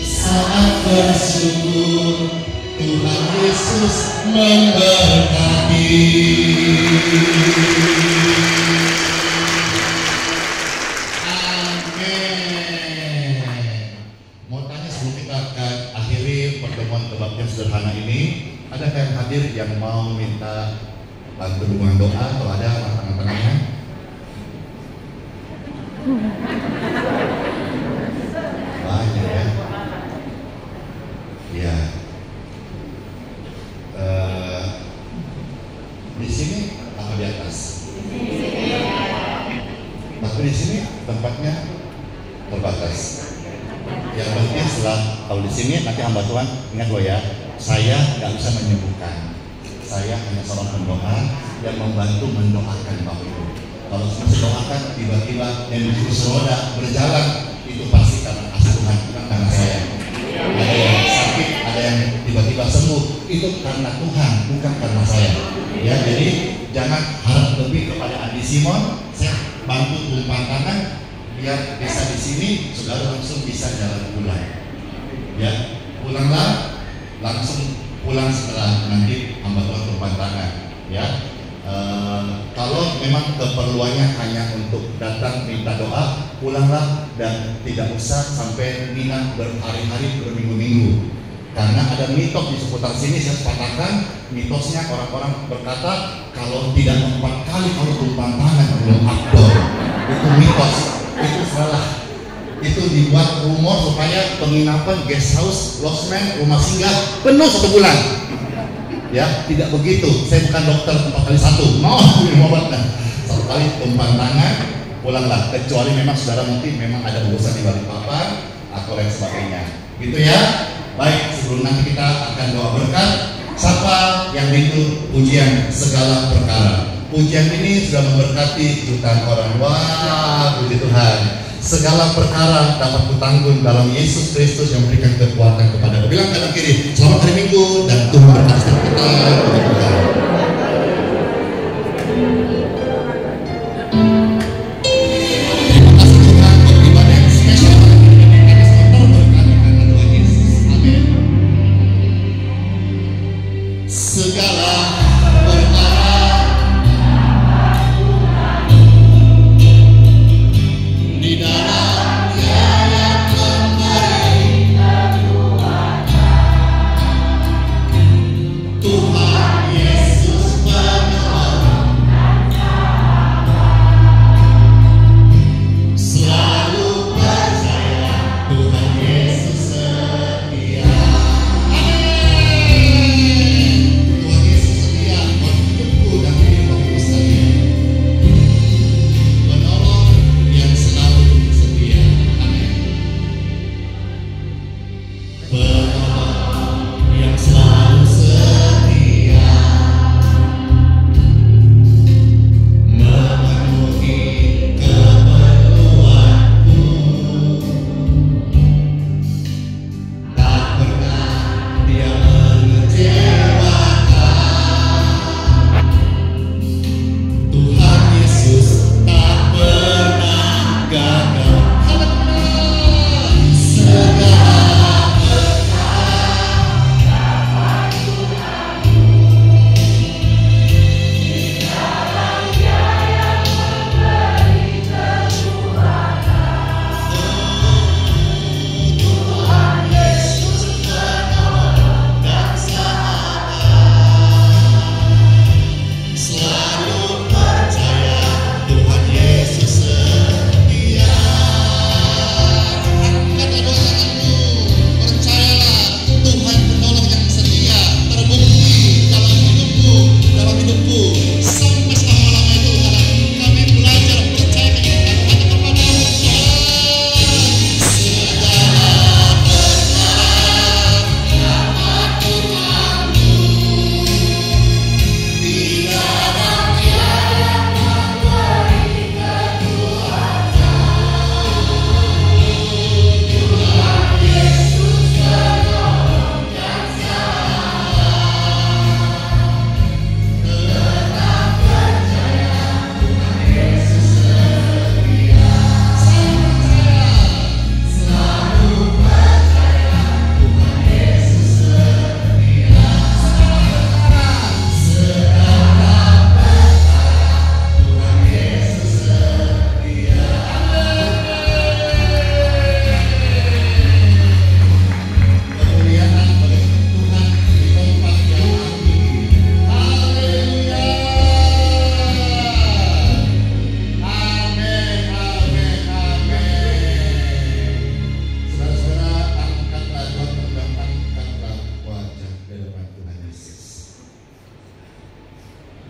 Saat bersyukur, Tuhan Yesus memberkati. Amin. Mau tanya sebelum kita akan akhiri pertemuan kebaktian sederhana ini, adakah yang hadir yang mau minta bantu dukungan doa? Kalau ada, angkat tangannya. Banyak ya. Ya. Di sini apa di atas? Tapi di sini tempatnya terbatas. Yang penting setelah kalau di sini nanti hamba Tuhan ingat lo ya, saya nggak bisa menyembuhkan. Saya hanya seorang pendoa yang membantu mendoakan Bapak Ibu. Kalau mendoakan tiba-tiba yang di kursi roda berjalan, itu pasti karena kasih Tuhan, bukan karena saya. Ada yang sakit, ada yang tiba-tiba sembuh, itu karena Tuhan, bukan karena saya. Ya, jadi jangan harap lebih kepada Andi Simon. Saya bantu tumpang tangan biar bisa di sini, saudara langsung bisa jalan pulang. Ya, pulanglah langsung pulang setelah nanti hamba Tuhan tumpang tangan. Ya, kalau memang keperluannya hanya untuk datang minta doa, pulanglah dan tidak usah sampai minat berhari-hari, berminggu-minggu. Karena ada mitos di seputar sini, saya patahkan mitosnya. Orang-orang berkata kalau tidak 4 kali kalau tumpang tangan belum akbar, itu mitos, itu salah. Itu dibuat rumor supaya penginapan guest house, lodgement, rumah singgah penuh 1 bulan. Ya, tidak begitu. Saya bukan dokter 4 kali 1. Mau minum obatnya 1 kali tumpang tangan, pulanglah. Kecuali memang saudara mungkin memang ada urusan di Balikpapan atau lain sebagainya. Gitu ya. Baik, sebelum nanti kita akan doa berkat, siapa yang rindu pujian segala perkara. Pujian ini sudah memberkati jutaan orang. Wah, puji Tuhan. Segala perkara dapat kutanggung dalam Yesus Kristus yang memberikan kekuatan kepada kita. Bilang kanan kiri, selamat hari Minggu dan Tuhan berkati kita. Puji Tuhan. Terima kasih Tuhan untuk ibadah yang spesial hari ini. Kami selalu berkati karena Tuhan Yesus. Amin. Segala perkara di dalam Dia memberi Tuhan Yesus.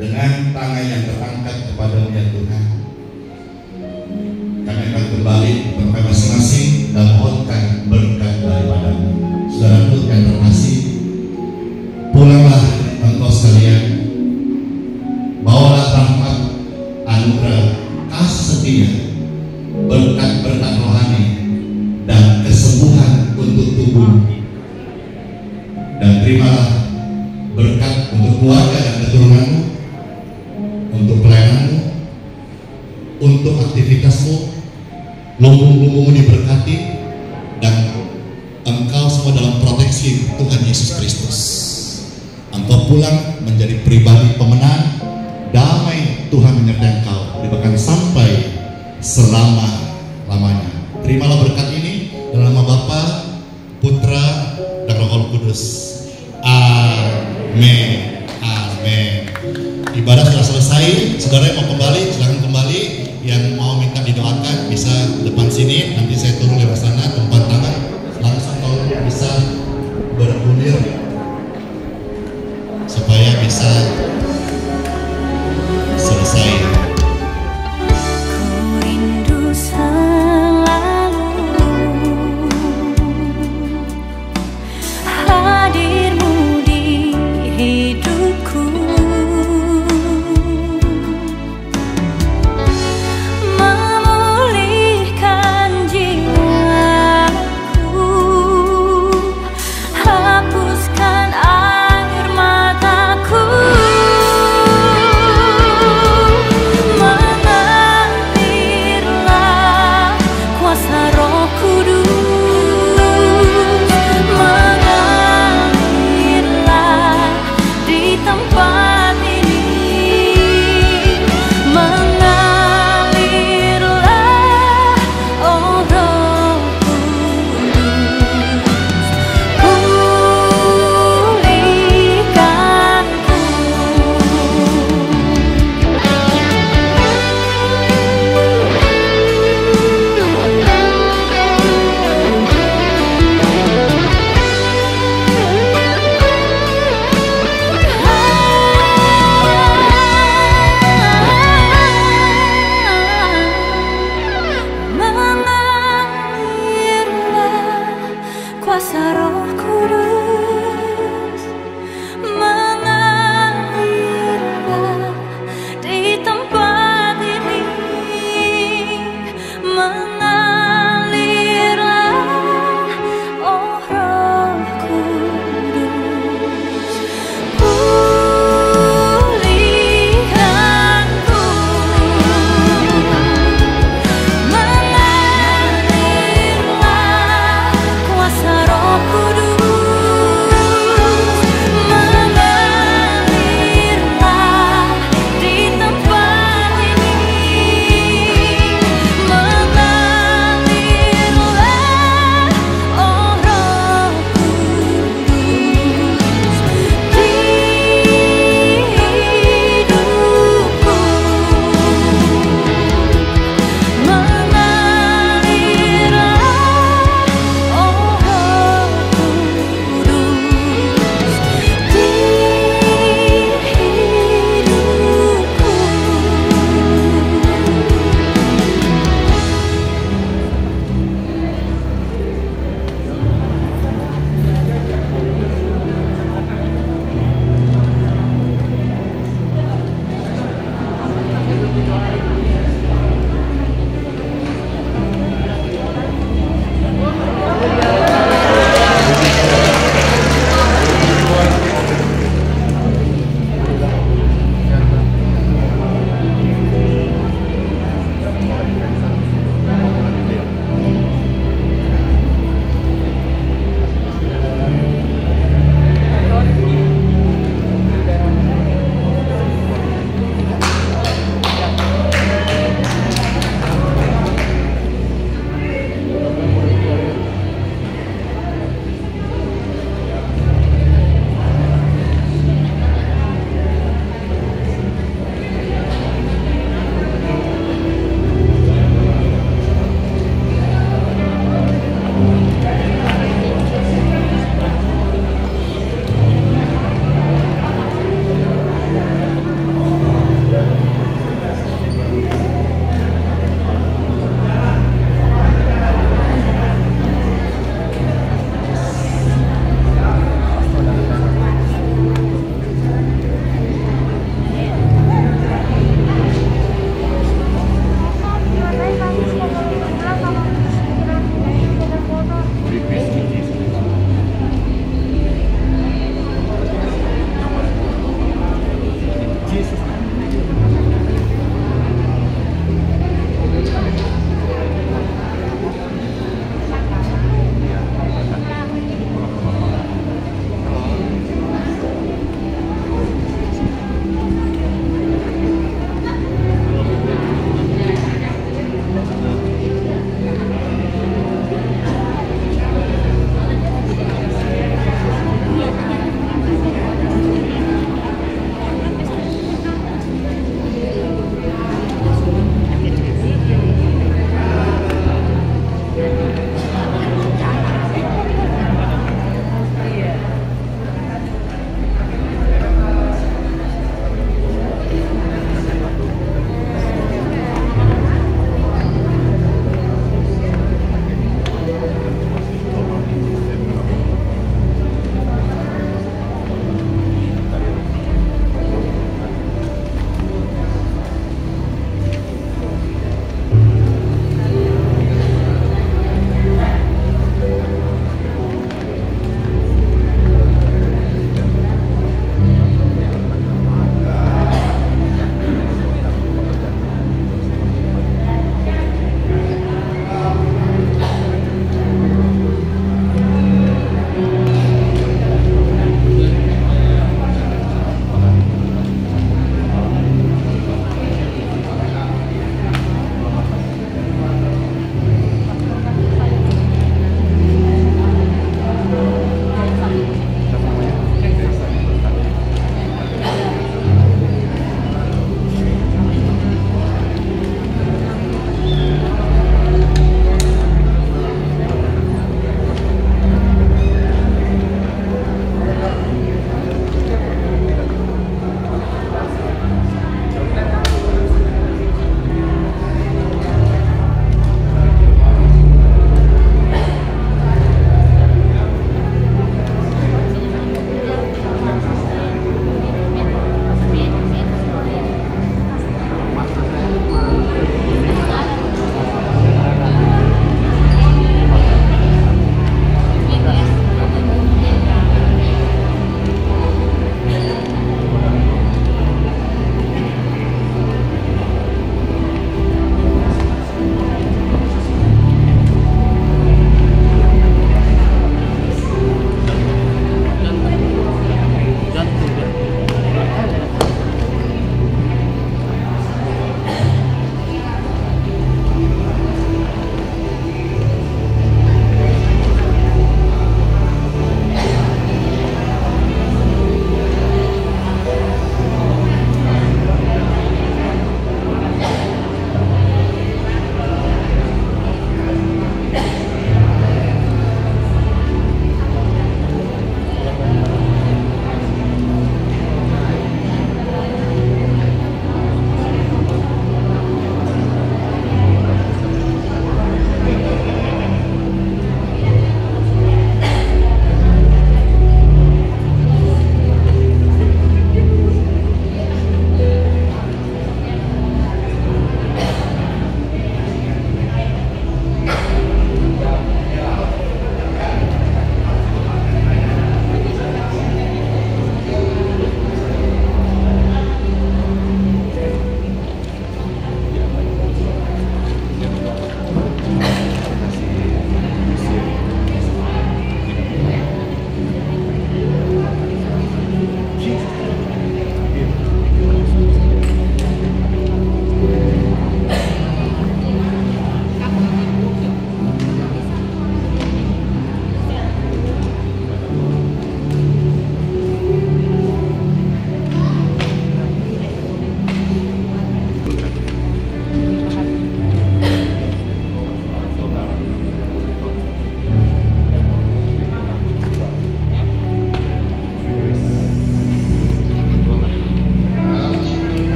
dengan tangan yang terangkat kepada-Mu ya Tuhan. Kami akan kembali berdoa masing-masing dan mohonkan berkat daripada-Mu. Saudaraku yang terkasih, pulanglah engkau sekalian, bawalah rahmat, anugerah, kasih setia, berkat-berkat rohani dan kesembuhan untuk tubuh, dan terimalah berkat untuk keluarga dan keturunanmu, untuk pelayananmu, untuk aktivitasmu. Lumbung-lumbungmu diberkati dan engkau semua dalam proteksi Tuhan Yesus Kristus. Engkau pulang menjadi pribadi pemenang, damai Tuhan menyertai engkau bahkan sampai selama-lamanya. Terimalah berkat ini dalam nama Bapa, Putra, dan Roh Kudus. Amin. Amin. Ibadah sudah selesai. Saudara yang mau kembali, silakan kembali. Yang mau minta didoakan bisa depan sini. Nanti saya turun lewat sana, tempat tangan. Langsung kalau bisa bergulir supaya bisa selesai. Hapuskan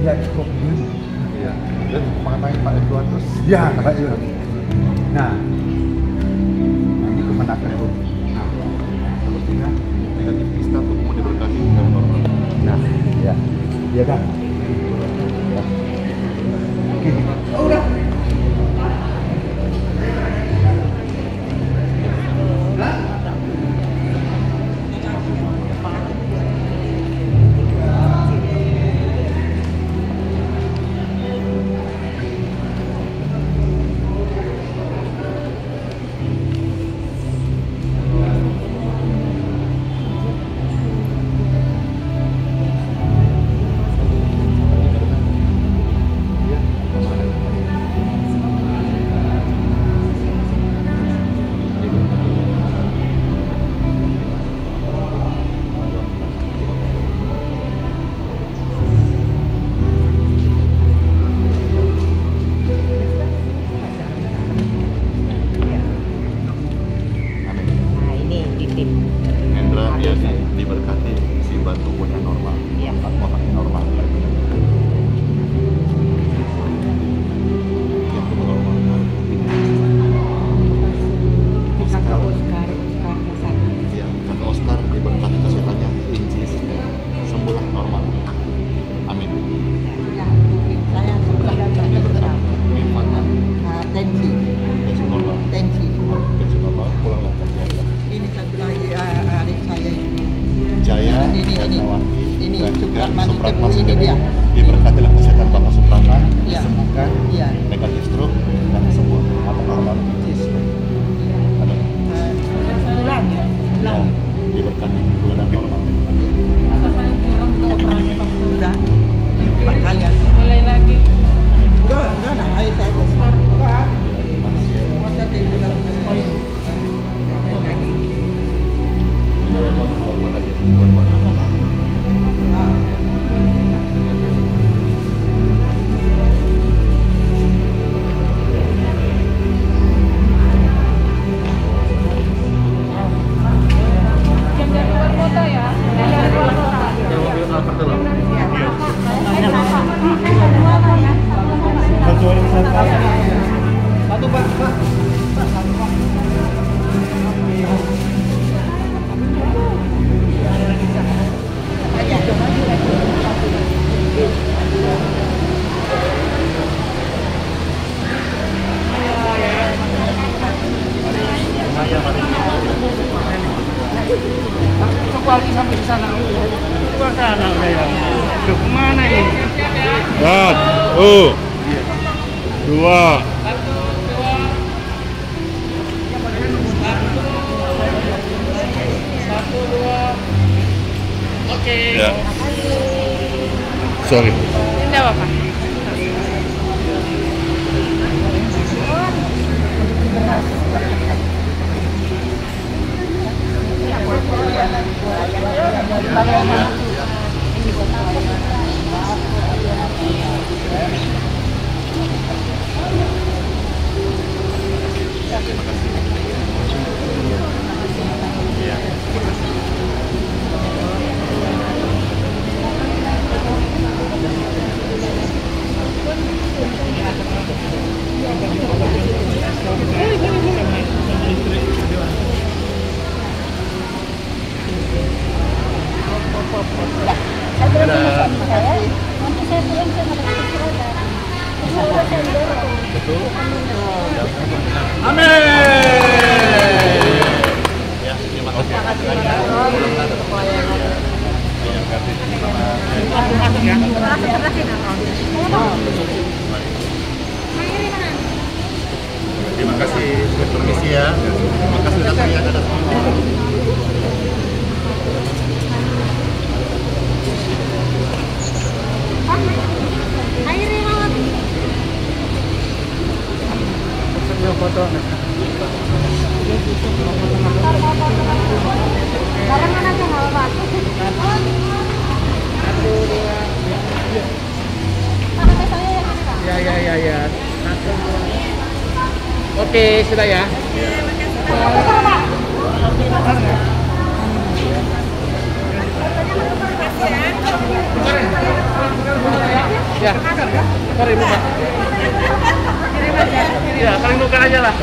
Ya cukup begini. Iya. Dan mengenai Pak Edward terus. Ya, Pak Edward. Nah, ini kemenaker itu. Nah, sepertinya negatif kita untuk mau diberkati dengan normal. nah, ya, iya kan? Ya. Oke. Oh, udah. Nah ini titip. Hendra dia diberkati si batu punya normal. Iya. Otaknya normal. Yang itu normal. Kakak Oscar Kasar. Iya, kata Oscar diberkati kesehatannya incis sembuhlah normal. Amin. Ya, saya sebelah berapa? Rifana, Tensi, tensi normal. tensi. Tensi normal, pulang lancar biasa. Ini satu lagi adik saya ini. Jaya, Ini. Ernawati, Ini, dan juga Supratman itu, Supratman ini sendiri. dia. Diberkatilah kesehatan Bapak Supratman, Iya. disembuhkan, Iya. negatif stroke, dan sembuh. Apa normal? Incis. Ada. Bulan ya. Ya, diberkati bulan normal. Sudah. 4 kali. Mulai lagi. Enggak ada air saya besar. Masa tinggal Yang dari luar kota ya. Yang dari luar kota. Coba lagi sampai di sana. Ke sana udah ya. Duh, kemana ini? Satu, dua, Satu, dua. Oke. ya. Sorry. Ini apa? Ya, terima kasih. Terima kasih, permisi ya. Terima kasih sudah terlihat ada semua. Ya. Oke, sudah ya. Terima kasih ya. Ya, sorry lupa. Ya, saling nuker aja lah.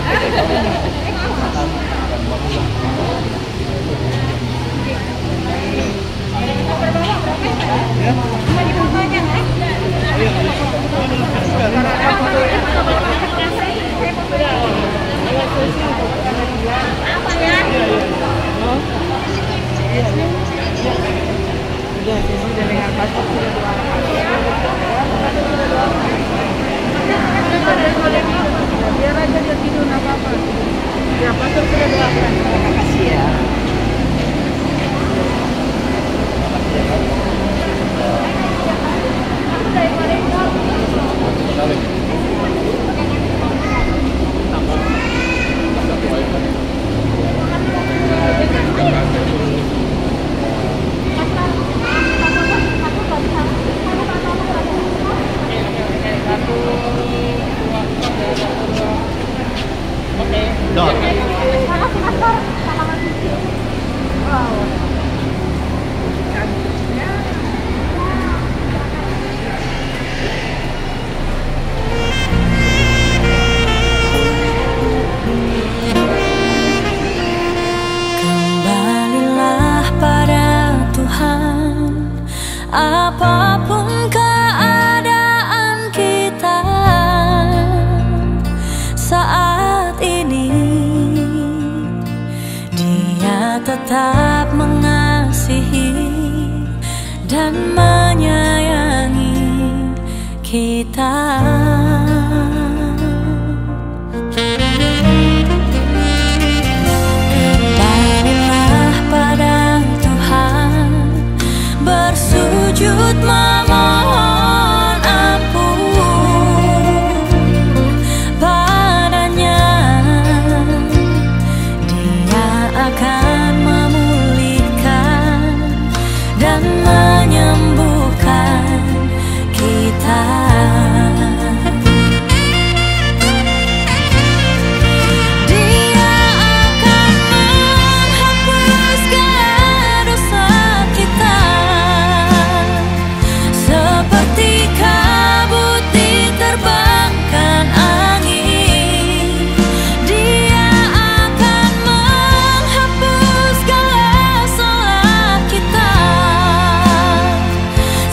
Biar aja dia tidur nggak apa-apa. Ya, pastor sudah doakan. Terima kasih ya. Kembalilah pada Tuhan, apapun keadaan kita saat ini, Dia tetap mengasihi dan menyayangi kita. Kembalilah pada Tuhan, bersujud memohon ampun padanya. Dia akan memulihkan dan menyembuhkan kita. Dia akan menghapus segala dosa kita, seperti kabut diterbangkan angin. Dia akan menghapus segala salah kita,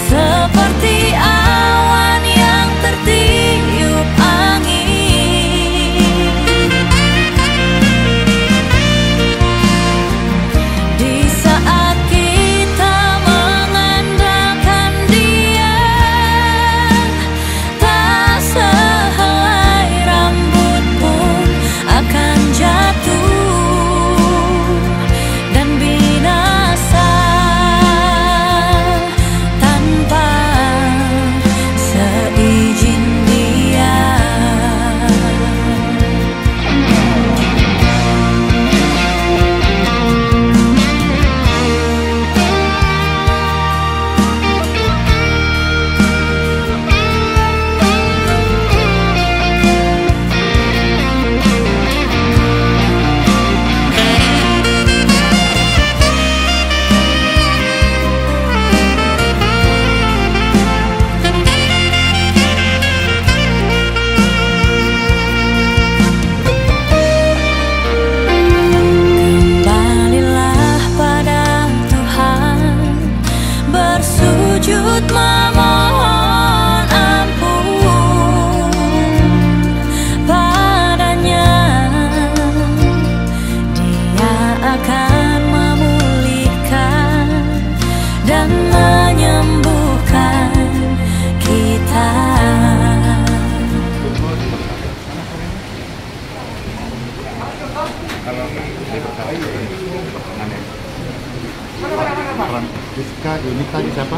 seperti awan yang tertiup angin. Di saat kita mengandalkan Dia, tak sehelai rambut pun akan jatuh dan binasa tanpa seizin Dia. Kembalilah pada Tuhan, bersujud memohon ampun padanya. Dia akan memulihkan dan menyembuhkan kita. Francisca Yunita di siapa?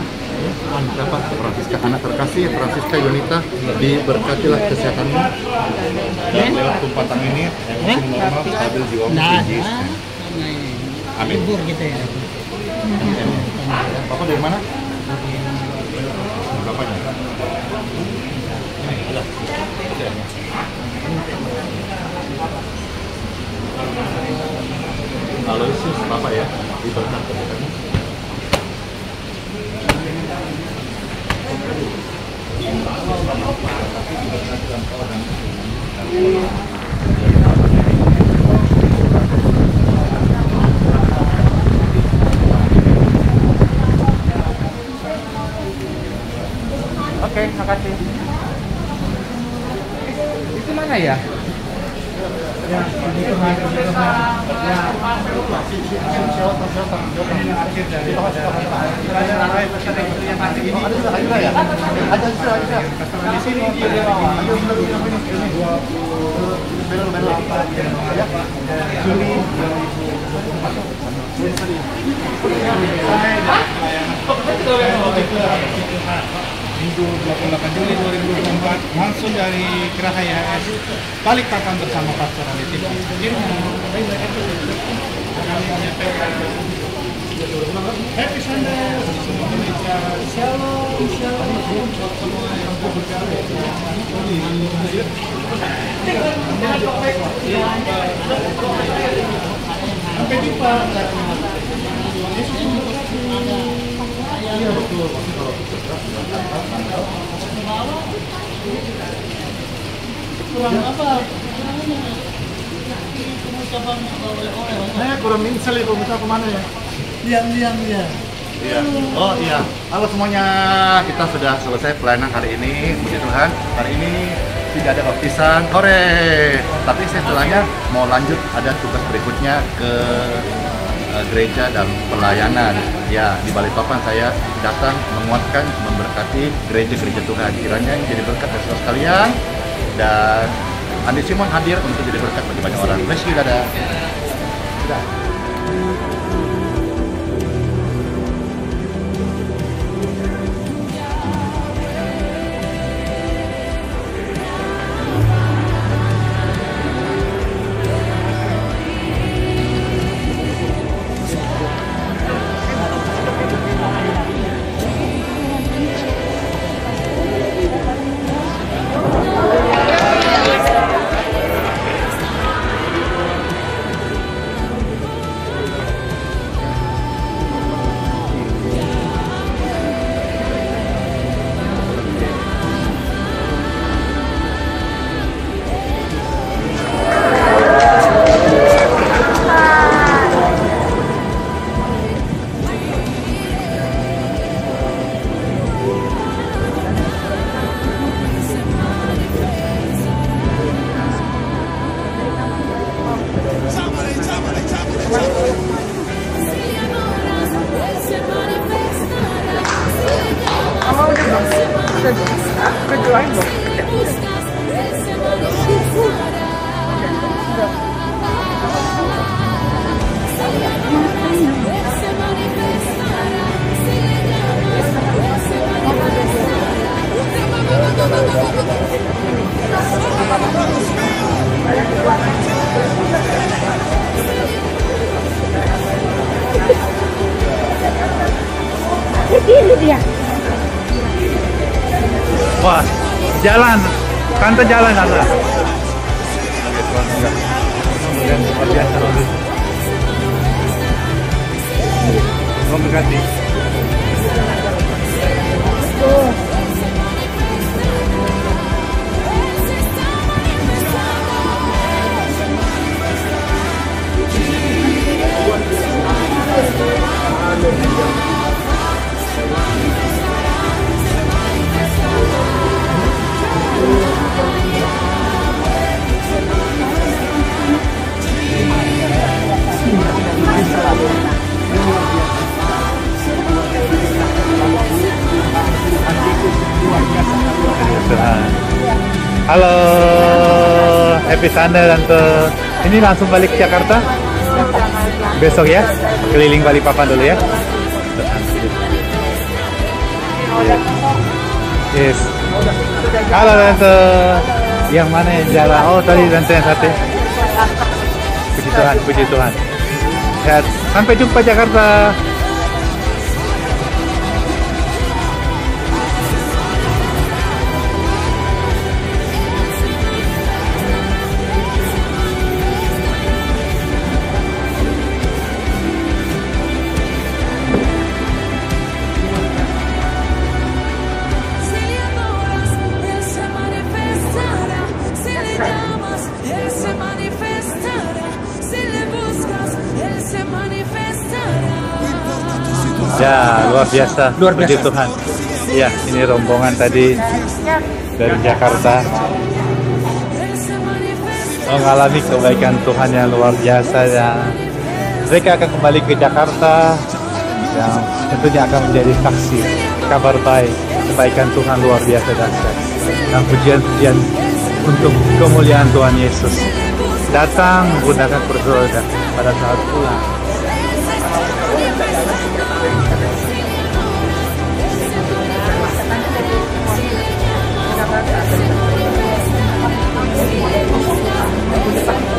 Siapa? Francisca, anak terkasih Francisca Yunita, diberkatilah kesehatanmu lewat tumpatan ini, emosi normal, stabil jiwamu tinggi. Amin. Libur gitu ya. Bapak dari mana? Bapaknya? Aloysius, Bapak ya, diberkat kesehatanmu. Oke, makasih. Itu mana ya? Ya, Minggu 28 Juli 2024 langsung dari Geraha YHS Balikpapan bersama Pastor Alitif. Happy Sunday. Shalom, sampai jumpa. Iya betul. Kurang apa? Saya kurang minsel itu, bisa kemana ya? Diam ya. Iya. Oh iya. Halo semuanya, kita sudah selesai pelayanan hari ini. Puji Tuhan, hari ini tidak ada baptisan. Hore! Tapi setelahnya mau lanjut, ada tugas berikutnya ke gereja dan pelayanan. Ya, di Balikpapan saya datang menguatkan, memberkati gereja-gereja Tuhan. Kiranya ini jadi berkat bagi saudara sekalian, dan Andi Simon hadir untuk jadi berkat bagi banyak orang. Bless you, dadah. Dadah. Wah, jalan, kanta jalan ada. Luar biasa Rodi. Memberkati. Halo, happy Sunday Tante. Ini langsung balik ke Jakarta? Besok ya? Keliling Balikpapan dulu ya? Yes. Halo Tante. Yang mana yang jalan? Oh tadi Tante yang satu. Puji Tuhan, puji Tuhan. Sehat. Sampai jumpa Jakarta. Ya, luar biasa. Luar biasa. Puji Tuhan. Ya, ini rombongan tadi dari Jakarta mengalami kebaikan Tuhan yang luar biasa ya. Mereka akan kembali ke Jakarta yang tentunya akan menjadi saksi kabar baik kebaikan Tuhan luar biasa dahsyat dan pujian-pujian untuk kemuliaan Tuhan Yesus datang menggunakan kursi roda pada saat pulang.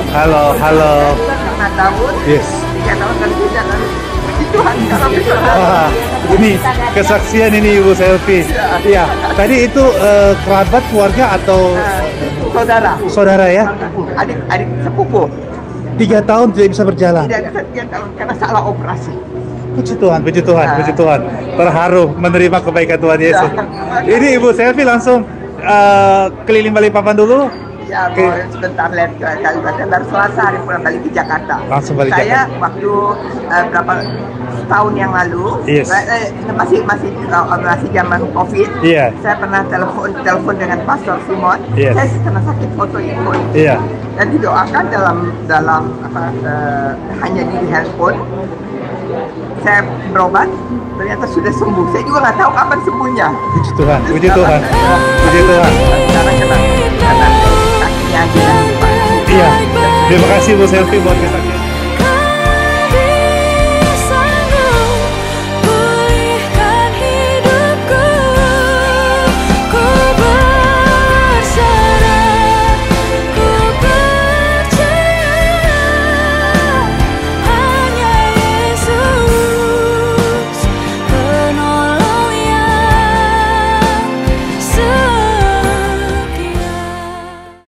Halo, halo. 5 tahun, Yes. 3 tahun kali tidak lalu. Tuhan kalau bisa. Wah, ini kesaksian ini Ibu Selvi. Iya, tadi itu kerabat keluarga atau Saudara, saudara ya? adik sepupu 3 tahun tidak bisa berjalan. tidak bisa 3 tahun karena salah operasi. Puji Tuhan, puji Tuhan, puji Tuhan. Terharu menerima kebaikan Tuhan Yesus. Ini Ibu Selvi langsung keliling Balikpapan dulu. Ya, mau sebentar lihat ke Kalibata, baru Selasa hari pulang balik ke Jakarta. Langsung balik Saya waktu berapa tahun yang lalu, Yes. masih zaman COVID. Iya. Saya pernah telepon dengan Pastor Simon. Yes. Saya kena sakit autoimun. Iya. Dan didoakan dalam hanya di handphone. Saya berobat, ternyata sudah sembuh. Saya juga nggak tahu kapan sembuhnya. Puji Tuhan, puji Tuhan, puji Tuhan. Karena kakinya aja. Iya. Terima kasih Bu Selvi buat kesaksian.